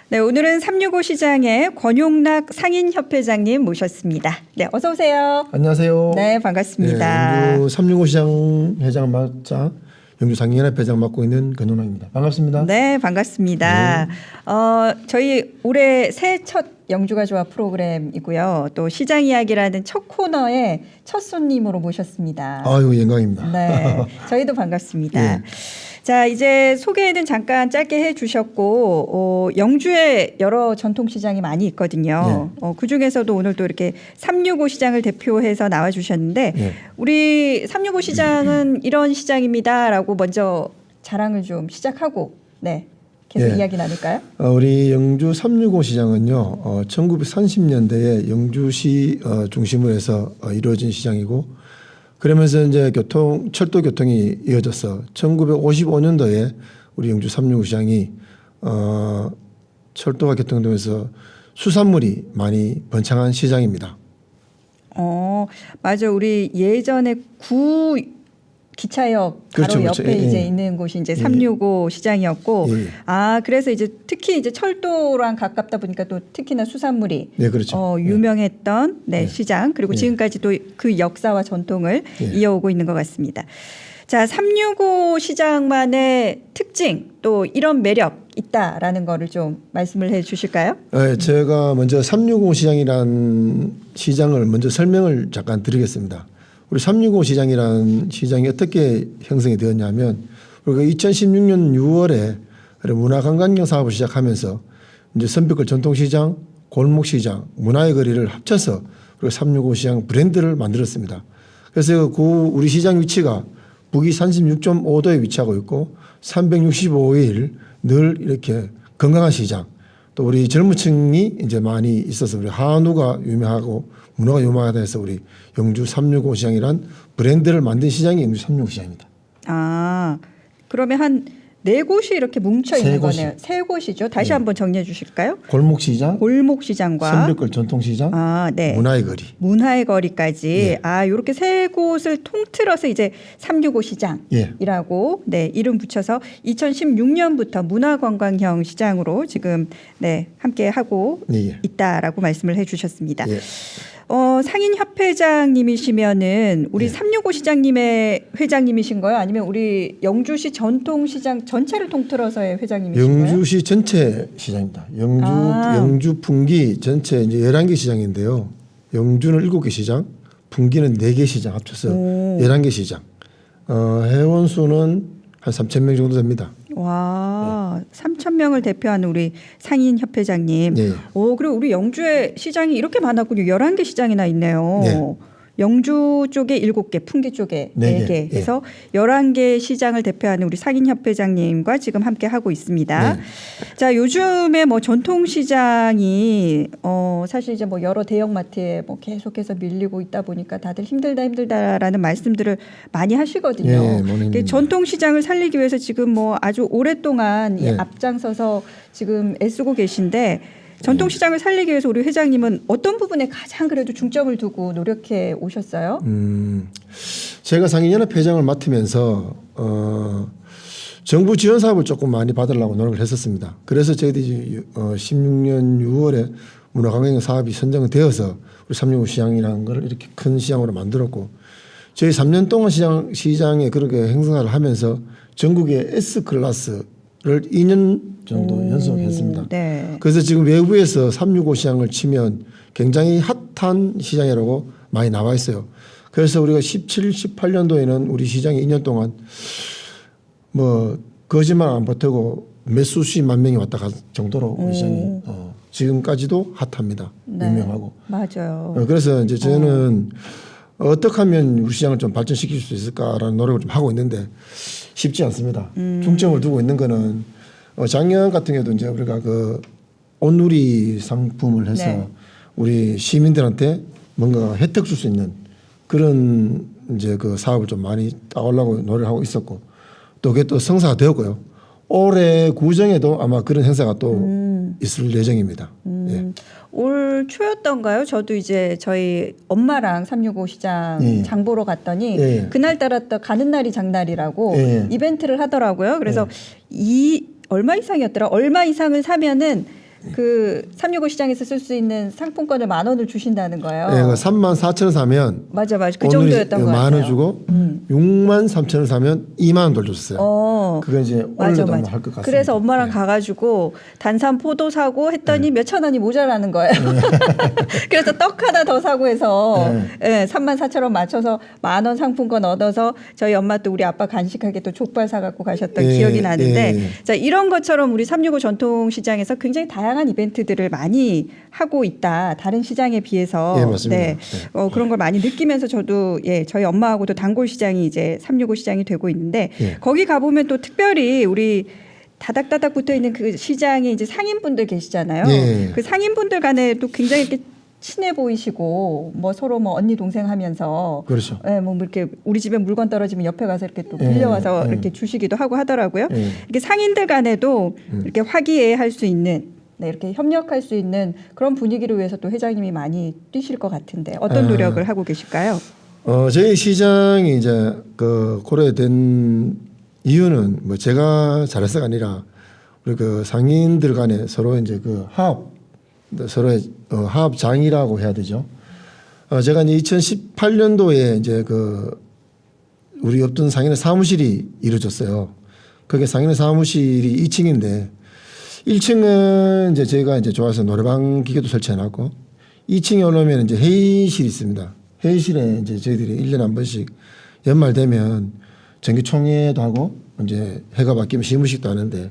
네, 오늘은 365 시장의 권용락 상인협회장님 모셨습니다. 네, 어서 오세요. 안녕하세요. 네, 반갑습니다. 영주 365 시장 회장 맡자 영주 상인연합 회장 맡고 있는 권용락입니다. 반갑습니다. 네, 반갑습니다. 저희 올해 새해 첫 영주가 좋아 프로그램이고요. 또 시장 이야기라는 첫 코너에 첫 손님으로 모셨습니다. 아유, 영광입니다. 네, 저희도 반갑습니다. 예. 자, 이제 소개는 잠깐 짧게 해주셨고 영주에 여러 전통시장이 많이 있거든요. 그 중에서도 오늘 또 이렇게 365 시장을 대표해서 나와주셨는데 예. 우리 365 시장은 이런 시장입니다라고 먼저 자랑을 좀 시작하고 네 계속 예. 이야기 나눌까요? 우리 영주 365 시장은요, 1930년대에 영주시 중심으로 해서 이루어진 시장이고, 그러면서 이제 철도 교통이 이어져서 1955년도에 우리 영주 365 시장이 철도가 개통되면서 수산물이 많이 번창한 시장입니다. 맞아. 우리 예전에 구 기차역 바로 그렇죠, 그렇죠. 옆에 예, 이제 예. 있는 곳이 이제 365 시장이었고, 예. 그래서 이제 특히 이제 철도랑 가깝다 보니까 또 특히나 수산물이 네, 그렇죠. 유명했던 예. 시장 그리고 예. 지금까지도 그 역사와 전통을 예. 이어오고 있는 것 같습니다. 자, 365 시장만의 특징 또 이런 매력 있다라는 거를 좀 말씀을 해 주실까요? 제가 먼저 365 시장이란 시장을 먼저 설명을 잠깐 드리겠습니다. 우리 365 시장이란 시장이 어떻게 형성이 되었냐면, 우리가 2016년 6월에 문화관광경 사업을 시작하면서 이제 선벽걸 전통시장, 골목시장, 문화의 거리를 합쳐서 우리가 365 시장 브랜드를 만들었습니다. 그래서 우리 시장 위치가 북위 36.5도에 위치하고 있고 365일 늘 이렇게 건강한 시장, 또 우리 젊은 층이 이제 많이 있어서 우리 한우가 유명하고 문화가 유명하다 해서 우리 영주 365 시장이란 브랜드를 만든 시장이 영주 365 시장입니다. 그러면 한 네 곳이 이렇게 뭉쳐 있는 세 곳이. 거네요. 세 곳이죠. 다시 네. 한번 정리해 주실까요? 골목시장, 골목시장과 선벽걸 전통시장, 네. 문화의 거리. 문화의 거리까지 예. 이렇게 세 곳을 통틀어서 이제 365 예. 시장이라고 이름 붙여서 2016년부터 문화관광형 시장으로 지금 함께 하고 예. 있다라고 말씀을 해주셨습니다. 예. 상인협회장님이시면은 우리 예. 365 시장님의 회장님이신 거예요? 아니면 우리 영주시 전통시장 전체를 통틀어서의 회장님이신 거예요? 영주시 전체 시장입니다. 영주 분기 전체 이제 11개 시장인데요. 영주는 7개 시장, 분기는 4개 시장 합쳐서 11개 시장. 회원 수는 한 3,000명 정도 됩니다. 와, 3,000명을 대표하는 우리 상인협회장님. 네. 그리고 우리 영주에 시장이 이렇게 많았군요. 11개 시장이나 있네요. 네. 영주 쪽에 7개, 풍기 쪽에 4개 네. 해서 11개 시장을 대표하는 우리 상인협회장님과 지금 함께 하고 있습니다. 네. 자, 요즘에 전통시장이 사실 이제 여러 대형마트에 계속해서 밀리고 있다 보니까 다들 힘들다라는 말씀들을 많이 하시거든요. 네, 많이 전통시장을 살리기 위해서 지금 아주 오랫동안 네. 앞장서서 지금 애쓰고 계신데 전통시장을 살리기 위해서 우리 회장님은 어떤 부분에 가장 그래도 중점을 두고 노력해 오셨어요? 제가 상인연합 회장을 맡으면서 정부 지원 사업을 조금 많이 받으려고 노력을 했었습니다. 그래서 저희들이 16년 6월에 문화관광 사업이 선정되어서 우리 365 시장이라는 걸 이렇게 큰 시장으로 만들었고, 저희 3년 동안 시장에 그렇게 행사를 하면서 전국의 S클래스를 2년 정도 연속했습니다. 네. 그래서 지금 외부에서 365 시장을 치면 굉장히 핫한 시장이라고 많이 나와 있어요. 그래서 우리가 17, 18년도에는 우리 시장이 2년 동안 거짓말 안 버티고 몇 수십만 명이 왔다 갈 정도로 우리 시장이 지금까지도 핫합니다. 네. 유명하고. 맞아요. 그래서 이제 저는 어떻게 하면 우리 시장을 좀 발전시킬 수 있을까라는 노력을 좀 하고 있는데 쉽지 않습니다. 중점을 두고 있는 거는 작년 같은 경우도 이제 우리가 온누리 상품을 해서 네. 우리 시민들한테 뭔가 혜택 줄 수 있는 그런 이제 사업을 좀 많이 따오려고 노력하고 있었고, 또 그게 또 성사가 되었고요. 올해 구정에도 아마 그런 행사가 또 있을 예정입니다. 예. 올 초였던가요? 저도 이제 저희 엄마랑 365 시장 장 보러 갔더니 그날따라 또 가는 날이 장날이라고 이벤트를 하더라고요. 그래서 얼마 이상이었더라? 얼마 이상을 사면은 그 365 시장에서 쓸 수 있는 상품권을 10,000원을 주신다는 거예요. 네, 34,000원 사면 맞아. 그 오늘이 정도였던 것 같아요. 10,000원 주고 63,000원 사면 20,000원 돌려줬어요. 그거 이제 올려도 아마 할 것 같습니다. 그래서 엄마랑 네. 가가지고 단산 포도 사고 했더니 몇천 원이 모자라는 거예요. 그래서 떡 하나 더 사고 해서 34,000원 맞춰서 10,000원 상품권 얻어서 저희 엄마 또 우리 아빠 간식하게 또 족발 사갖고 가셨던 기억이 나는데 자, 이런 것처럼 우리 365 전통시장에서 굉장히 다양한 이벤트들을 많이 하고 있다. 다른 시장에 비해서. 예, 맞습니다. 네. 그런 걸 많이 느끼면서 저도 저희 엄마하고도 단골 시장이 이제 365 시장이 되고 있는데 거기 가보면 또 특별히 우리 다닥다닥 붙어 있는 그 시장에 이제 상인분들 계시잖아요. 그 상인분들 간에 또 굉장히 이렇게 친해 보이시고 뭐 서로 뭐 언니 동생 하면서 그렇죠. 뭐 이렇게 우리 집에 물건 떨어지면 옆에 가서 이렇게 또 빌려와서 이렇게 주시기도 하고 하더라고요. 이렇게 상인들 간에도 이렇게 화기애애할 수 있는 이렇게 협력할 수 있는 그런 분위기를 위해서 또 회장님이 많이 뛰실 것 같은데 어떤 노력을 하고 계실까요? 저희 시장이 이제 그 고려된 이유는 뭐 제가 잘해서가 아니라 우리 그 상인들 간에 서로 이제 그 서로의 화합장이라고 해야 되죠. 제가 이제 2018년도에 이제 그 우리 없던 상인의 사무실이 이루어졌어요. 그게 상인의 사무실이 2층인데 1층은 이제 저희가 이제 좋아서 노래방 기계도 설치해놨고 2층에 올라오면 이제 회의실이 있습니다. 회의실에 이제 저희들이 1년에 한 번씩 연말 되면 정기총회도 하고 이제 해가 바뀌면 시무식도 하는데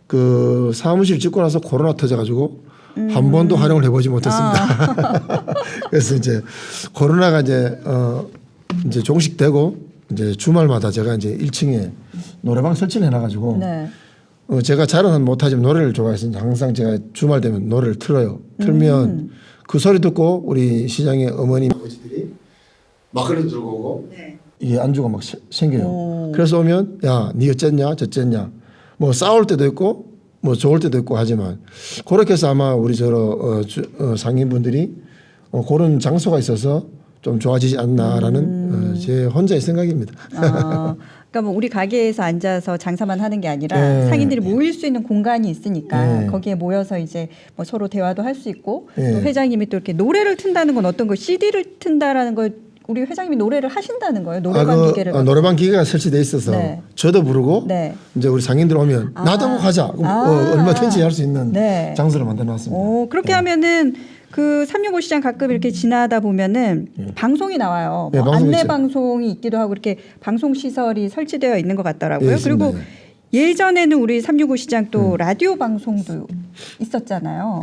그 사무실 짓고 나서 코로나 터져가지고 한 번도 활용을 해보지 못했습니다. 그래서 이제 코로나가 이제 종식되고 이제 주말마다 제가 이제 1층에 노래방 설치를 해놔가지고 제가 잘은 못하지만 노래를 좋아해서 항상 제가 주말 되면 노래를 틀어요. 틀면 그 소리 듣고 우리 시장의 어머님 아버지들이 막걸리 들고 오고 이게 안주가 막 생겨요. 그래서 오면 야, 니 어쨌냐 저쨌냐 뭐 싸울 때도 있고 뭐 좋을 때도 있고 하지만 그렇게 해서 아마 우리 상인분들이 그런 장소가 있어서 좀 좋아지지 않나라는 제 혼자의 생각입니다. 그러니까 뭐 우리 가게에서 앉아서 장사만 하는 게 아니라 상인들이 모일 수 있는 공간이 있으니까 거기에 모여서 이제 뭐 서로 대화도 할 수 있고 또 회장님이 또 이렇게 노래를 튼다는 건 어떤 거 CD를 튼다라는 거 우리 회장님이 노래를 하신다는 거예요. 노래방 기계를 노래방 기계가 설치돼 있어서 저도 부르고 이제 우리 상인들 오면 나도 한번 가자. 얼마든지 할 수 있는 장소를 만들어 놨습니다. 그렇게 하면은 그 365 시장 가끔 이렇게 지나다 보면은 방송이 나와요. 뭐 안내 있죠. 방송이 있기도 하고 이렇게 방송 시설이 설치되어 있는 것 같더라고요. 그리고 예전에는 우리 365 시장 또 라디오 방송도 있었잖아요.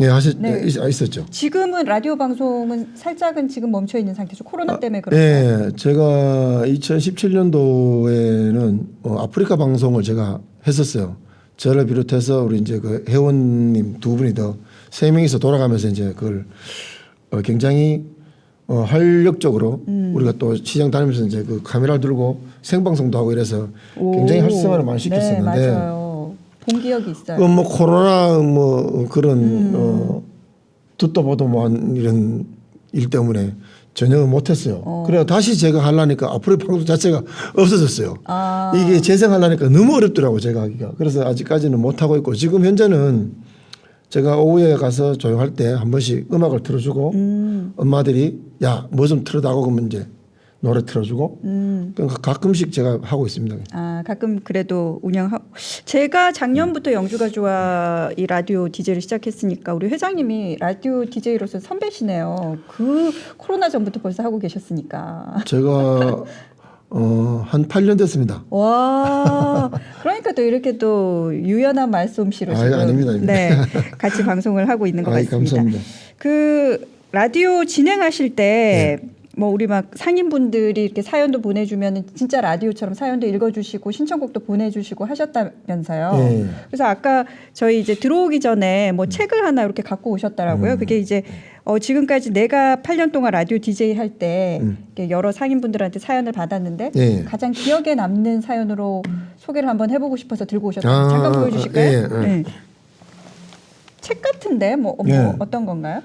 있었죠. 지금은 라디오 방송은 살짝은 지금 멈춰 있는 상태죠. 코로나 때문에 그렇죠. 제가 2017년도에는 아프리카 방송을 제가 했었어요. 저를 비롯해서 우리 이제 그 회원님 두 분이 더 3명이서 돌아가면서 이제 그걸 굉장히 활력적으로 우리가 또 시장 다니면서 이제 그 카메라 들고 생방송도 하고 이래서 굉장히 활성화를 많이 시켰었는데 맞아요. 본 기억이 있어요. 뭐 코로나 뭐 그런 듣도 보도 뭐 이런 일 때문에 전혀 못했어요. 그래서 다시 제가 하려니까 앞으로 방송 자체가 없어졌어요. 이게 재생하려니까 너무 어렵더라고요. 제가 하기가. 그래서 아직까지는 못하고 있고 지금 현재는 제가 오후에 가서 조용할 때 한 번씩 음악을 틀어주고 엄마들이 야 뭐 좀 틀어다고 그러면 이제 노래 틀어주고 그러니까 가끔씩 제가 하고 있습니다. 가끔 그래도 운영하고 제가 작년부터 영주가 좋아 이 라디오 DJ를 시작했으니까 우리 회장님이 라디오 DJ로서 선배시네요. 그 코로나 전부터 벌써 하고 계셨으니까. 제가 한 8년 됐습니다. 와, 그러니까 또 이렇게 또 유연한 말솜씨로 지금 아닙니다. 같이 방송을 하고 있는 것 같습니다. 감사합니다. 그 라디오 진행하실 때 뭐 우리 막 상인분들이 이렇게 사연도 보내주면 진짜 라디오처럼 사연도 읽어주시고 신청곡도 보내주시고 하셨다면서요. 그래서 아까 저희 이제 들어오기 전에 뭐 책을 하나 이렇게 갖고 오셨더라고요. 그게 이제 지금까지 내가 8년 동안 라디오 DJ 할 때 여러 상인분들한테 사연을 받았는데 가장 기억에 남는 사연으로 소개를 한번 해보고 싶어서 들고 오셨어요. 잠깐 보여주실까요? 책 같은데 뭐 어떤 건가요?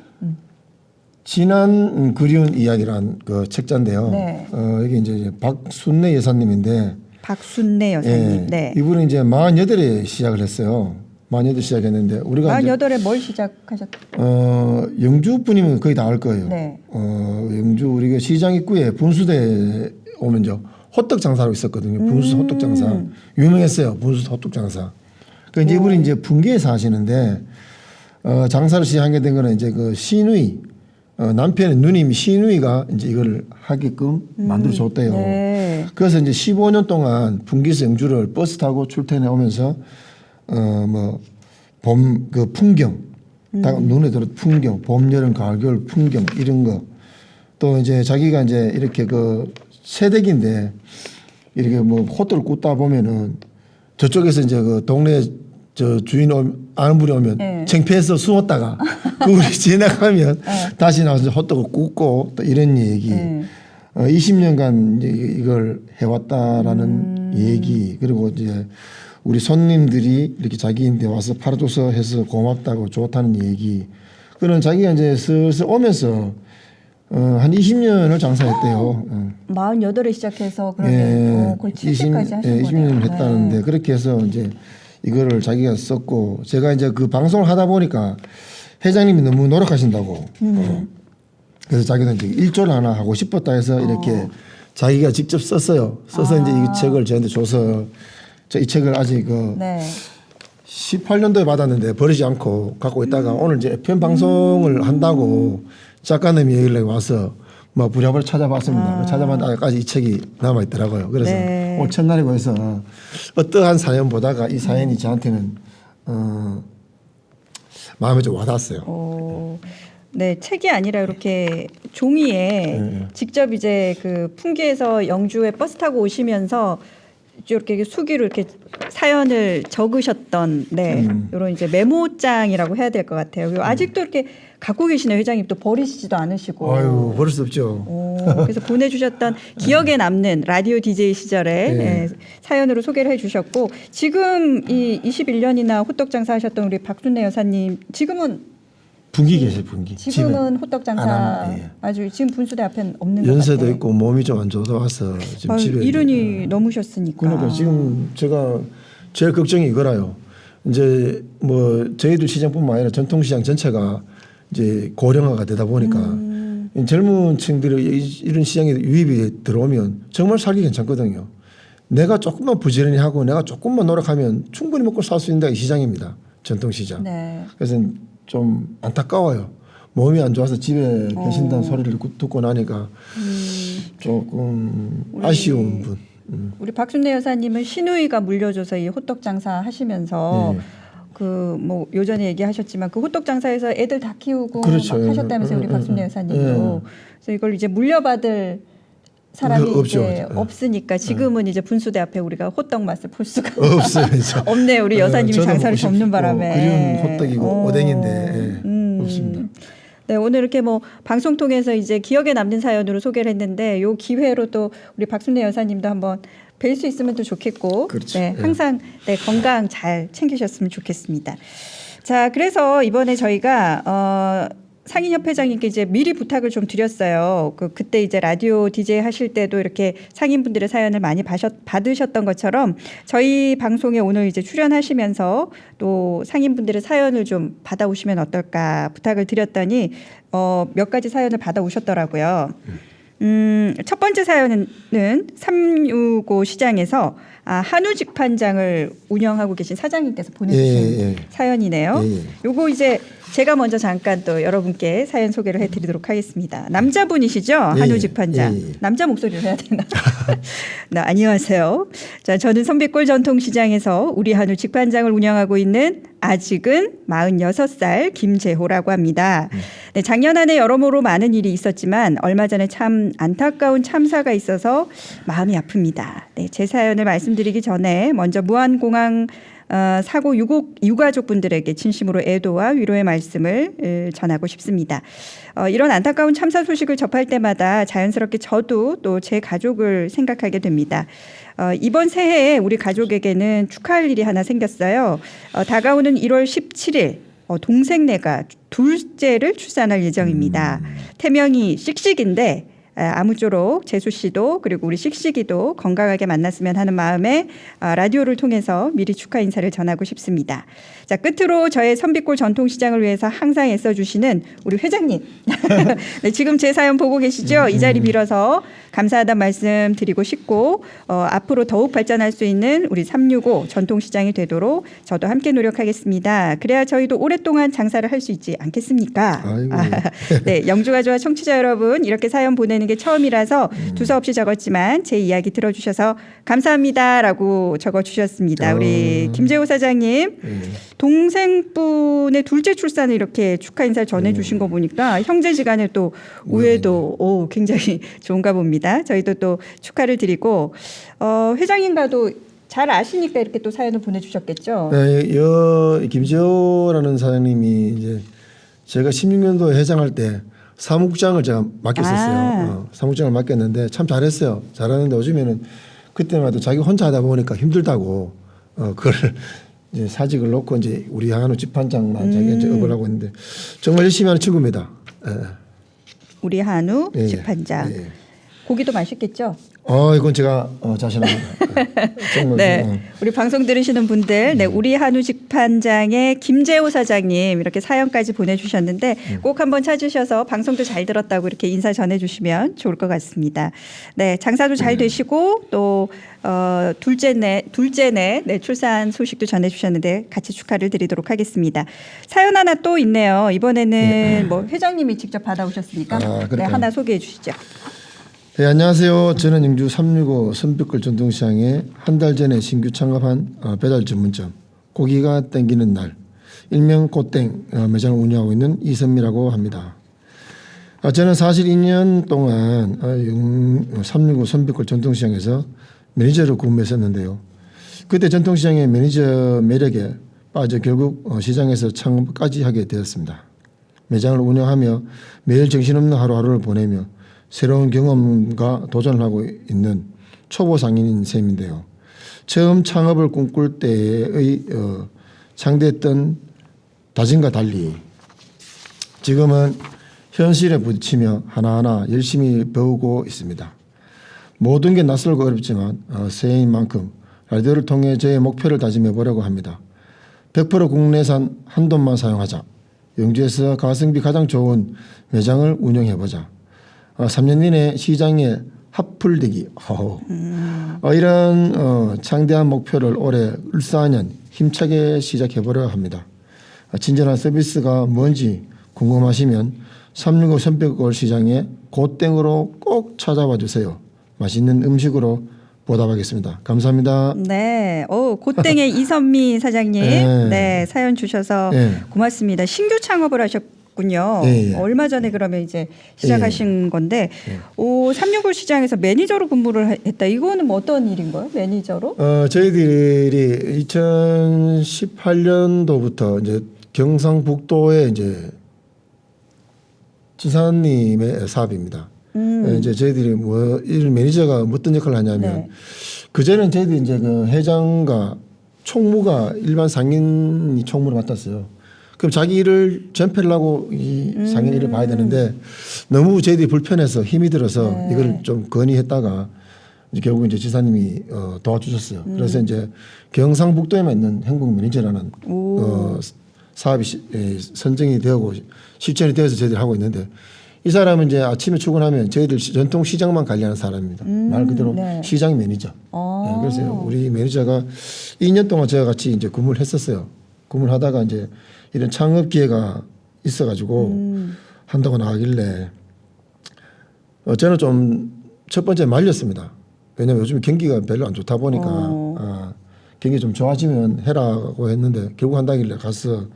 지난 그리운 이야기란 그 책자인데요. 여기 이제 박순례 여사님인데 박순례 여사님. 이분은 이제 48에 시작을 했어요. 마녀도 시작했는데 우리가 이제 48에 뭘 시작하셨? 영주 분이면 거의 다 알 거예요. 네. 영주 우리가 시장 입구에 분수대 오면 저 호떡 장사로 있었거든요. 분수 호떡 장사 유명했어요. 분수 호떡 장사. 그 이제 이분이 이제 분계에서 하시는데 장사를 시작하게 된 거는 이제 그 시누이 남편의 누님이 시누이가 이제 이걸 하게끔 만들어 줬대요. 네. 그래서 이제 15년 동안 분기에서 영주를 버스 타고 출퇴근해 오면서 뭐 봄 그 풍경 딱 눈에 들어 풍경 봄 여름 가을 겨울 풍경 이런 거 또 이제 자기가 이제 이렇게 그 새댁인데 이렇게 뭐 호떡을 굽다 보면은 저쪽에서 이제 그 동네 저 주인 아는 분이 오면 네. 창피해서 숨었다가 그 우리 지나가면 다시 나와서 호떡을 굽고 또 이런 얘기 20년간 이제 이걸 해왔다라는 얘기 그리고 이제 우리 손님들이 이렇게 자기한테 와서 팔아줘서 해서 고맙다고 좋다는 얘기 그는 자기가 이제 슬슬 오면서 한 20년을 장사했대요. 48에 시작해서 그러면 거의 70까지 하신 거네요. 20년 했다는데 그렇게 해서 이제 이거를 자기가 썼고 제가 이제 그 방송을 하다 보니까 회장님이 너무 노력하신다고 그래서 자기는 이제 일조를 하나 하고 싶었다 해서 이렇게 자기가 직접 썼어요. 써서 이제 이 책을 저한테 줘서 저 이 책을 아직 네. 18년도에 받았는데 버리지 않고 갖고 있다가 오늘 이제 FM 방송을 한다고 작가님이 얘기를 와서 뭐 부랴부랴 찾아봤습니다. 찾아봤는데 아직까지 이 책이 남아 있더라고요. 그래서 네. 오늘 첫날이고 해서 어떠한 사연 보다가 이 사연이 저한테는 마음에 좀 와닿았어요. 네, 책이 아니라 이렇게 종이에 직접 이제 그 풍계에서 영주에 버스 타고 오시면서 이렇게 수기로 이렇게 사연을 적으셨던 이런 이제 메모장이라고 해야 될 것 같아요. 그리고 아직도 이렇게 갖고 계시네요, 회장님. 또 버리시지도 않으시고. 아유, 버릴 수 없죠. 그래서 보내주셨던 기억에 남는 라디오 DJ 시절에 사연으로 소개를 해주셨고 지금 이 21년이나 호떡 장사 하셨던 우리 박순애 여사님 지금은 분기 계세요, 분기. 지금은 호떡 장사 아주 지금 분수대 앞엔 없는 것 연세도 같아요. 있고 몸이 좀 안 좋아서 와서 지금 집에 이른이 넘으셨으니까. 그러니까 지금 제가 제일 걱정이 이거라요. 이제 뭐 저희들 시장뿐만 아니라 전통시장 전체가 이제 고령화가 되다 보니까 젊은 층들이 이런 시장에 유입이 들어오면 정말 살기 괜찮거든요. 내가 조금만 부지런히 하고 내가 조금만 노력하면 충분히 먹고 살 수 있는 데가 이 시장입니다. 전통시장. 네. 그래서 좀 안타까워요. 몸이 안 좋아서 집에 계신다는 소리를 듣고 나니까 조금 아쉬운 분. 우리 박순애 여사님은 시누이가 물려줘서 이 호떡 장사 하시면서 그 뭐 요전에 얘기하셨지만 그 호떡 장사에서 애들 다 키우고 그렇죠. 막 하셨다면서요, 우리 박순애 여사님도. 그래서 이걸 이제 물려받을 사람이 없죠. 이제 없으니까 지금은 이제 분수대 앞에 우리가 호떡 맛을 볼 수가 없어요. 없네. 우리 여사님이 저도 장사를 먹고 접는 바람에. 그리운 호떡이고 오뎅인데 없습니다. 네, 오늘 이렇게 뭐 방송 통해서 이제 기억에 남는 사연으로 소개를 했는데 요 기회로 또 우리 박순애 여사님도 한번 뵐 수 있으면 또 좋겠고, 그렇죠. 네, 항상 건강 잘 챙기셨으면 좋겠습니다. 자, 그래서 이번에 저희가 상인협회장님께 이제 미리 부탁을 좀 드렸어요. 그때 이제 라디오 DJ 하실 때도 이렇게 상인분들의 사연을 많이 받으셨던 것처럼 저희 방송에 오늘 이제 출연하시면서 또 상인분들의 사연을 좀 받아오시면 어떨까 부탁을 드렸더니 몇 가지 사연을 받아오셨더라고요. 첫 번째 사연은 365 시장에서 한우 직판장을 운영하고 계신 사장님께서 보내주신 사연이네요. 요거 이제 제가 먼저 잠깐 또 여러분께 사연 소개를 해드리도록 하겠습니다. 남자분이시죠? 한우 직판장. 남자 목소리를 해야 되나? 네, 안녕하세요. 자, 저는 선비골 전통시장에서 우리 한우 직판장을 운영하고 있는 아직은 46살 김재호라고 합니다. 네, 작년 한 해 여러모로 많은 일이 있었지만 얼마 전에 참 안타까운 참사가 있어서 마음이 아픕니다. 네, 제 사연을 말씀드리기 전에 먼저 무안공항 사고 유가족분들에게 진심으로 애도와 위로의 말씀을 전하고 싶습니다. 이런 안타까운 참사 소식을 접할 때마다 자연스럽게 저도 또 제 가족을 생각하게 됩니다. 이번 새해에 우리 가족에게는 축하할 일이 하나 생겼어요. 다가오는 1월 17일 동생네가 둘째를 출산할 예정입니다. 태명이 씩씩인데 아무쪼록 재수 씨도 그리고 우리 씩씩이도 건강하게 만났으면 하는 마음에 라디오를 통해서 미리 축하 인사를 전하고 싶습니다. 자, 끝으로 저의 선비골 전통시장을 위해서 항상 애써주시는 우리 회장님. 네, 지금 제 사연 보고 계시죠? 이 자리 빌어서 감사하다는 말씀 드리고 싶고 앞으로 더욱 발전할 수 있는 우리 365 전통시장이 되도록 저도 함께 노력하겠습니다. 그래야 저희도 오랫동안 장사를 할 수 있지 않겠습니까? 아이고. 네, 영주가 좋아 청취자 여러분 이렇게 사연 보내는 게 처음이라서 두서없이 적었지만 제 이야기 들어주셔서 감사합니다라고 적어주셨습니다. 우리 김재호 사장님 동생분의 둘째 출산을 이렇게 축하 인사를 전해주신 거 보니까 형제지간에 또 우애도 굉장히 좋은가 봅니다. 저희도 또 축하를 드리고 회장님과도 잘 아시니까 이렇게 또 사연을 보내주셨겠죠. 네, 김지호라는 사장님이 이제 제가 16년도 회장할 때 사무국장을 제가 맡겼었어요. 사무국장을 맡겼는데 참 잘했어요. 잘하는데 요즘에는 그때마다 자기 혼자 하다 보니까 힘들다고 그걸 이제 사직을 놓고 이제 우리 한우 집판장만 자기 이제 업을 하고 있는데 정말 열심히 하는 친구입니다. 예. 우리 한우 예, 집판장. 예. 고기도 맛있겠죠? 이건 제가 자신합니다. 정말 네, 우리 방송 들으시는 분들, 네, 우리 한우 집판장의 김재호 사장님 이렇게 사연까지 보내주셨는데 꼭 한번 찾으셔서 방송도 잘 들었다고 이렇게 인사 전해주시면 좋을 것 같습니다. 네, 장사도 잘 되시고 또 둘째네 출산 소식도 전해주셨는데 같이 축하를 드리도록 하겠습니다. 사연 하나 또 있네요. 이번에는 뭐 회장님이 직접 받아오셨으니까 네, 그럴까요? 하나 소개해 주시죠. 네, 안녕하세요. 저는 영주 365 선비골 전통시장에 한 달 전에 신규 창업한 배달 전문점 고기가 땡기는 날 일명 꽃땡 매장을 운영하고 있는 이선미라고 합니다. 저는 사실 2년 동안 365 선비골 전통시장에서 매니저로 근무했었는데요. 그때 전통시장의 매니저 매력에 빠져 결국 시장에서 창업까지 하게 되었습니다. 매장을 운영하며 매일 정신없는 하루하루를 보내며 새로운 경험과 도전을 하고 있는 초보 상인인 셈인데요. 처음 창업을 꿈꿀 때의 상대했던 다짐과 달리 지금은 현실에 부딪히며 하나하나 열심히 배우고 있습니다. 모든 게 낯설고 어렵지만 새해인 만큼 라디오를 통해 저의 목표를 다짐해 보려고 합니다. 100% 국내산 한돈만 사용하자. 영주에서 가성비 가장 좋은 매장을 운영해보자. 3년 이내 시장에 핫플되기. 이런 창대한 목표를 올해 을사년 힘차게 시작해보려 합니다. 친절한 서비스가 뭔지 궁금하시면 365 선비골 시장에 고땡으로 꼭 찾아와 주세요. 맛있는 음식으로 보답하겠습니다. 감사합니다. 네, 고땡의 이선미 사장님, 네, 사연 주셔서 고맙습니다. 신규 창업을 하셨군요. 얼마 전에 그러면 이제 시작하신 건데, 365 시장에서 매니저로 근무를 했다. 이거는 뭐 어떤 일인 거예요? 매니저로? 저희들이 2018년도부터 이제 경상북도에 이제 지사님의 사업입니다. 이제 저희들이 뭐 이 매니저가 어떤 역할을 하냐면 그전엔 저희들이 이제 그 회장과 총무가 일반 상인이 총무를 맡았어요. 그럼 자기 일을 전폐를 하고 이 상인 일을 봐야 되는데 너무 저희들이 불편해서 힘이 들어서 이걸 좀 건의했다가 이제 결국 이제 지사님이 도와주셨어요. 그래서 이제 경상북도에만 있는 행복 매니저라는 사업이 선정이 되고 실천이 되어서 저희들이 하고 있는데 이 사람은 이제 아침에 출근하면 저희들 전통 시장만 관리하는 사람입니다. 말 그대로 시장 매니저. 네, 그래서 우리 매니저가 2년 동안 저와 같이 이제 근무를 했었어요. 근무를 하다가 이제 이런 창업 기회가 있어가지고 한다고 나가길래 저는 좀 첫 번째 말렸습니다. 왜냐면 요즘 경기가 별로 안 좋다 보니까 경기 좀 좋아지면 해라고 했는데 결국 한다길래 가서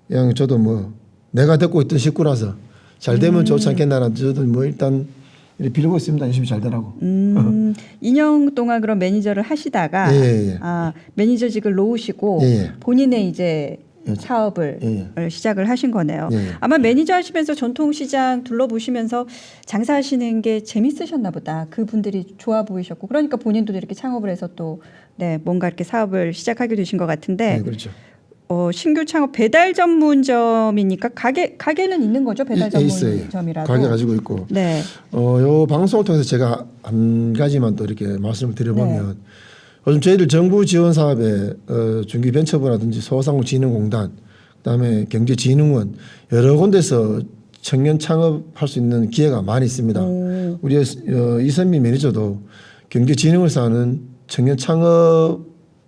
그냥 저도 뭐 내가 듣고 있던 식구라서 잘 되면 좋지 않겠나라는 저도 뭐 일단 이렇게 빌고 있습니다. 열심히 잘 되라고. 2년 동안 그런 매니저를 하시다가 매니저직을 놓으시고 본인의 이제 사업을 시작을 하신 거네요. 아마 매니저 하시면서 전통시장 둘러보시면서 장사하시는 게 재밌으셨나 보다. 그분들이 좋아 보이셨고 그러니까 본인도 이렇게 창업을 해서 또 뭔가 이렇게 사업을 시작하게 되신 것 같은데 네, 그렇죠. 신규 창업 배달 전문점이니까 가게는 있는 거죠? 배달 있어요. 전문점이라도. 가게 가지고 있고. 네. 요 방송을 통해서 제가 한 가지만 또 이렇게 말씀을 드려보면 네. 요즘 저희들 정부 지원 사업에 중기벤처부라든지 소상공인진흥공단, 그다음에 경제진흥원 여러 군데서 청년 창업할 수 있는 기회가 많이 있습니다. 우리 이선미 매니저도 경제진흥원에서 하는 청년 창업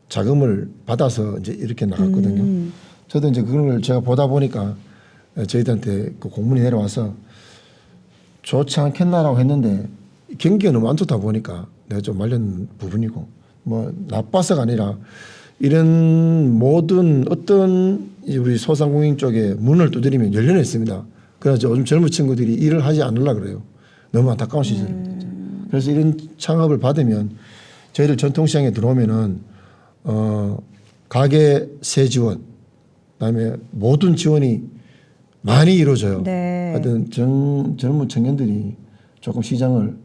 자금을 받아서 이제 이렇게 나갔거든요. 저도 이제 그런 걸 제가 보다 보니까 저희들한테 그 공문이 내려와서 좋지 않겠나라고 했는데 경기가 너무 안 좋다 보니까 내가 좀 말린 부분이고 뭐 나빠서가 아니라 이런 모든 어떤 우리 소상공인 쪽에 문을 두드리면 열려는 있습니다. 그래서 요즘 젊은 친구들이 일을 하지 않으려고 그래요. 너무 안타까운 시절입니다. 그래서 이런 창업을 받으면 저희들 전통시장에 들어오면은 가게 세 지원, 그다음에 모든 지원이 많이 이루어져요. 네. 하여튼 젊은 청년들이 조금 시장을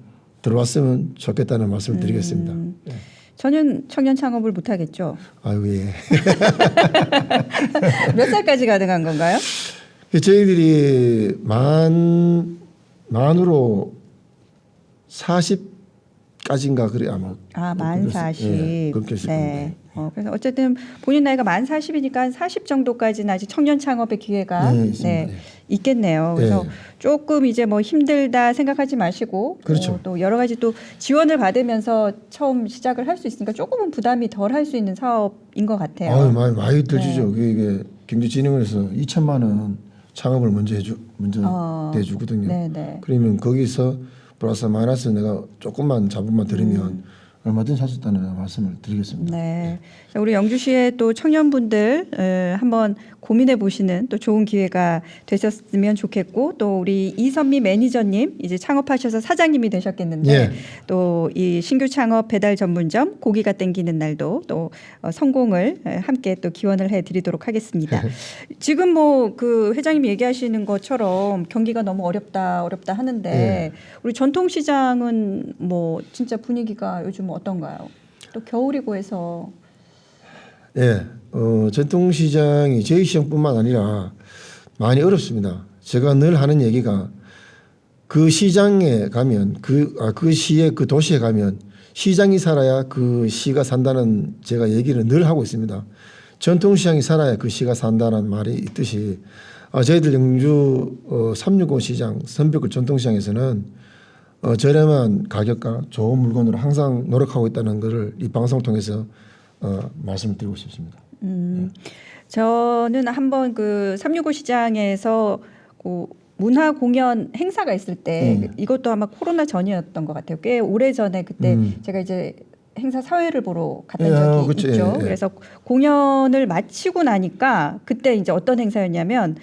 들어왔으면 좋겠다는 말씀을 드리겠습니다. 네. 저는 청년 창업을 못 하겠죠. 아유 예. 몇 살까지 가능한 건가요? 저희들이 만으로 40까지인가 그래 아마. 만 40. 예, 그렇게 했을 네. 그래서 어쨌든 본인 나이가 만 40이니까 40 정도까지는 아직 청년 창업의 기회가 네, 있습니다. 예. 있겠네요. 그래서 예. 조금 이제 뭐 힘들다 생각하지 마시고 그렇죠. 또 여러 가지 또 지원을 받으면서 처음 시작을 할 수 있으니까 조금은 부담이 덜 할 수 있는 사업인 것 같아요. 아유, 많이 들주죠. 이게 경제진흥원에서 2천만 원 창업을 먼저 대주거든요. 네네. 그러면 거기서 플러스 마이너스 내가 조금만 자본만 들으면 얼마든지 할 수 있다는 말씀을 드리겠습니다. 네. 자, 우리 영주시의 또 청년분들 한번 고민해 보시는 또 좋은 기회가 되셨으면 좋겠고 또 우리 이선미 매니저님 이제 창업하셔서 사장님이 되셨겠는데 예. 또 이 신규 창업 배달 전문점 고기가 땡기는 날도 또 성공을 함께 또 기원을 해드리도록 하겠습니다. 지금 뭐 그 회장님 얘기하시는 것처럼 경기가 너무 어렵다 하는데 예. 우리 전통시장은 뭐 진짜 분위기가 요즘 어떤가요? 또 겨울이고 해서. 예, 전통시장이 저희 시장뿐만 아니라 많이 어렵습니다. 제가 늘 하는 얘기가 그 시장에 가면 그 시에 그 도시에 가면 시장이 살아야 그 시가 산다는 제가 얘기를 늘 하고 있습니다. 전통시장이 살아야 그 시가 산다는 말이 있듯이 저희들 영주 365 시장 선벽을 전통시장에서는 저렴한 가격과 좋은 물건으로 항상 노력하고 있다는 것을 이 방송을 통해서 말씀을 드리고 싶습니다. 저는 한번 그 365 시장에서 그 문화 공연 행사가 있을 때 이것도 아마 코로나 전이었던 것 같아요. 꽤 오래 전에 그때 제가 이제 행사 사회를 보러 갔던 적이 그쵸. 있죠. 예, 예. 그래서 공연을 마치고 나니까 그때 이제 어떤 행사였냐면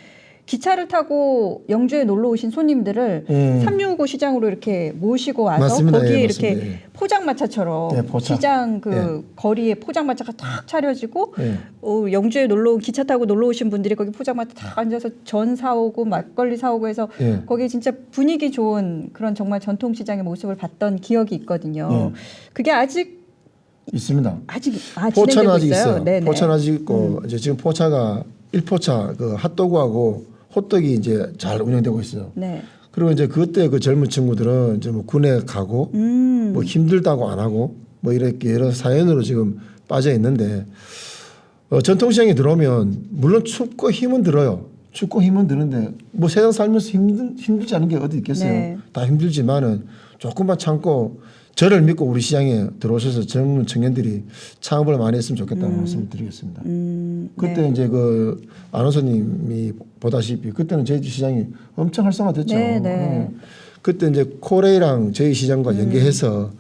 기차를 타고 영주에 놀러 오신 손님들을 365 시장으로 이렇게 모시고 와서 맞습니다. 거기에 예, 이렇게 맞습니다. 예. 포장마차처럼 예, 포차. 시장 그 거리에 포장마차가 탁 차려지고 예. 영주에 기차 타고 놀러 오신 분들이 거기 포장마차 탁 앉아서 전 사오고 막걸리 사오고 해서 예. 거기 진짜 분위기 좋은 그런 정말 전통시장의 모습을 봤던 기억이 있거든요. 그게 아직 있습니다. 진행되고 포차는 아직 있어요. 있어요. 네네. 포차는 아직 있고 이제 지금 포차가 1포차 그 핫도그하고 호떡이 이제 잘 운영되고 있어요. 네. 그리고 이제 그때 그 젊은 친구들은 이제 뭐 군에 가고 뭐 힘들다고 안 하고 뭐 이렇게 여러 사연으로 지금 빠져 있는데 전통시장에 들어오면 물론 춥고 힘은 들어요. 춥고 힘은 드는데 뭐 세상 살면서 힘들지 않은 게 어디 있겠어요. 네. 다 힘들지만은 조금만 참고 저를 믿고 우리 시장에 들어오셔서 젊은 청년들이 창업을 많이 했으면 좋겠다는 말씀을 드리겠습니다. 그때 네. 이제 그 아나운서님이 보다시피 그때는 저희 시장이 엄청 활성화됐죠. 네, 네. 그때 이제 코레이랑 저희 시장과 연계해서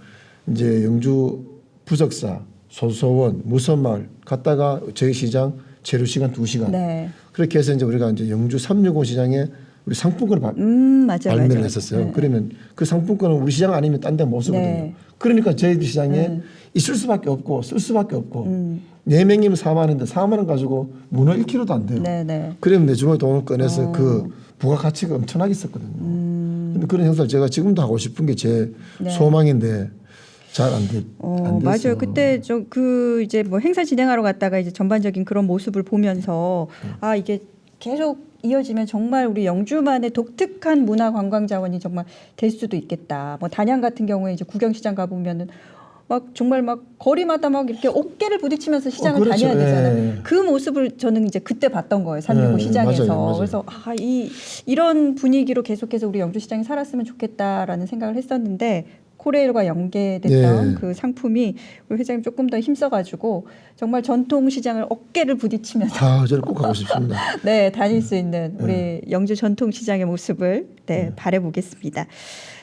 이제 영주 부석사, 소소원, 무선마을 갔다가 저희 시장 체류 시간 2시간. 네. 그렇게 해서 이제 우리가 이제 영주 365 시장에 우리 상품권을 발매를 했었어요. 네. 그러면 그 상품권은 우리 시장 아니면 딴 데 못 쓰거든요. 네. 그러니까 저희들 시장에 있을 수밖에 없고 쓸 수밖에 없고 4명이면 4만 원인데 4만 원 가지고 문어 1kg도 안 돼요. 네, 네. 그러면 내 주머니 돈을 꺼내서 그 부가가치가 엄청나게 있었거든요. 근데 그런 행사를 제가 지금도 하고 싶은 게 제 네. 소망인데 잘 안 됐어요. 맞아요. 그때 저 그 이제 뭐 행사 진행하러 갔다가 이제 전반적인 그런 모습을 보면서 아 이게 계속 이어지면 정말 우리 영주만의 독특한 문화 관광 자원이 정말 될 수도 있겠다. 뭐 단양 같은 경우에 이제 구경시장 가 보면은 막 정말 막 거리마다 막 이렇게 어깨를 부딪히면서 시장을 그렇죠. 다녀야 되잖아요. 예. 그 모습을 저는 이제 그때 봤던 거예요. 365 시장에서. 맞아요. 그래서 이런 분위기로 계속해서 우리 영주시장이 살았으면 좋겠다라는 생각을 했었는데 코레일과 연계됐던 예. 그 상품이 우리 회장님 조금 더 힘써가지고 정말 전통 시장을 어깨를 부딪히면서 저는 꼭 가고 싶습니다. 네 다닐 수 있는 우리 영주 전통 시장의 모습을 바라보겠습니다.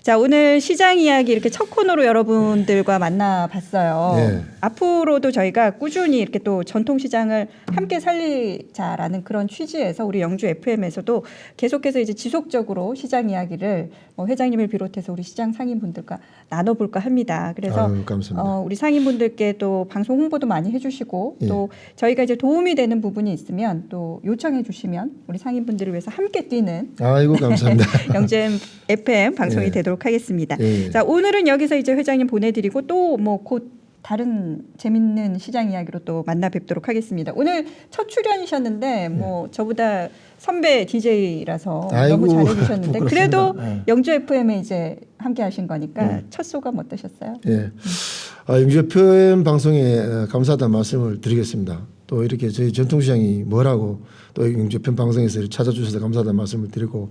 자 오늘 시장 이야기 이렇게 첫 코너로 여러분들과 만나봤어요. 네. 앞으로도 저희가 꾸준히 이렇게 또 전통 시장을 함께 살리자라는 그런 취지에서 우리 영주 FM에서도 계속해서 이제 지속적으로 시장 이야기를 회장님을 비롯해서 우리 시장 상인분들과 나눠볼까 합니다. 그래서 아유, 감사합니다. 우리 상인분들께 또 방송 홍보도 많이 해주시고 예. 또 저희가 이제 도움이 되는 부분이 있으면 또 요청해 주시면 우리 상인분들을 위해서 함께 뛰는 아이고 감사합니다. 영주 FM 방송이 예. 되도록 하겠습니다. 예. 자 오늘은 여기서 이제 회장님 보내드리고 또 뭐 곧 다른 재밌는 시장 이야기로 또 만나 뵙도록 하겠습니다. 오늘 첫 출연이셨는데 뭐 저보다 선배 DJ라서 아이고, 너무 잘해주셨는데 그래도 부끄럽습니다. 예. 영주 FM에 이제 함께 하신 거니까 첫 소감 어떠셨어요? 예. 영주 FM 방송에 감사하다는 말씀을 드리겠습니다. 또 이렇게 저희 전통시장이 뭐라고 또 영주 FM 방송에서 찾아주셔서 감사하다는 말씀을 드리고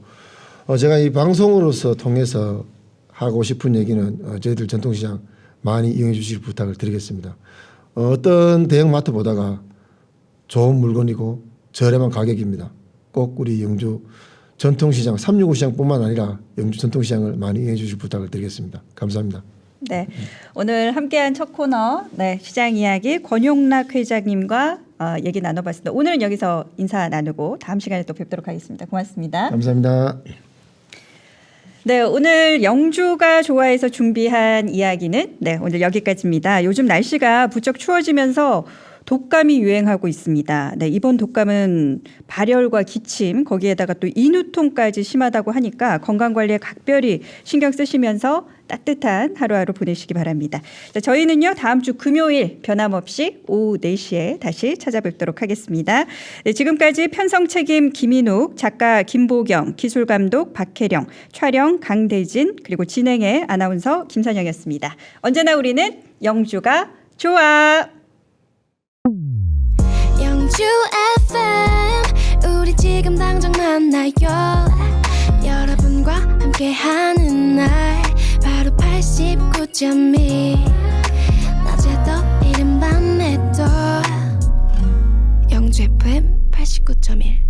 제가 이 방송으로서 통해서 하고 싶은 얘기는 저희들 전통시장 많이 이용해 주실 부탁을 드리겠습니다. 어떤 대형마트보다가 좋은 물건이고 저렴한 가격입니다. 꼭 우리 영주 전통시장 365 시장뿐만 아니라 영주 전통시장을 많이 이용해 주실 부탁을 드리겠습니다. 감사합니다. 네, 오늘 함께한 첫 코너 시장 이야기 권용락 회장님과 얘기 나눠봤습니다. 오늘은 여기서 인사 나누고 다음 시간에 또 뵙도록 하겠습니다. 고맙습니다. 감사합니다. 네, 오늘 영주가 좋아해서 준비한 이야기는 오늘 여기까지입니다. 요즘 날씨가 부쩍 추워지면서 독감이 유행하고 있습니다. 네, 이번 독감은 발열과 기침, 거기에다가 또 인후통까지 심하다고 하니까 건강관리에 각별히 신경 쓰시면서 따뜻한 하루하루 보내시기 바랍니다. 자, 저희는요 다음 주 금요일 변함없이 오후 4시에 다시 찾아뵙도록 하겠습니다. 네, 지금까지 편성책임 김인욱, 작가 김보경, 기술감독 박혜령, 촬영 강대진, 그리고 진행의 아나운서 김선영이었습니다. 언제나 우리는 영주가 좋아. 영주 FM 우리 지금 당장 만나요. 여러분과 함께하는 날 바로 89.1 낮에도 이른 밤에도 영주 FM 89.1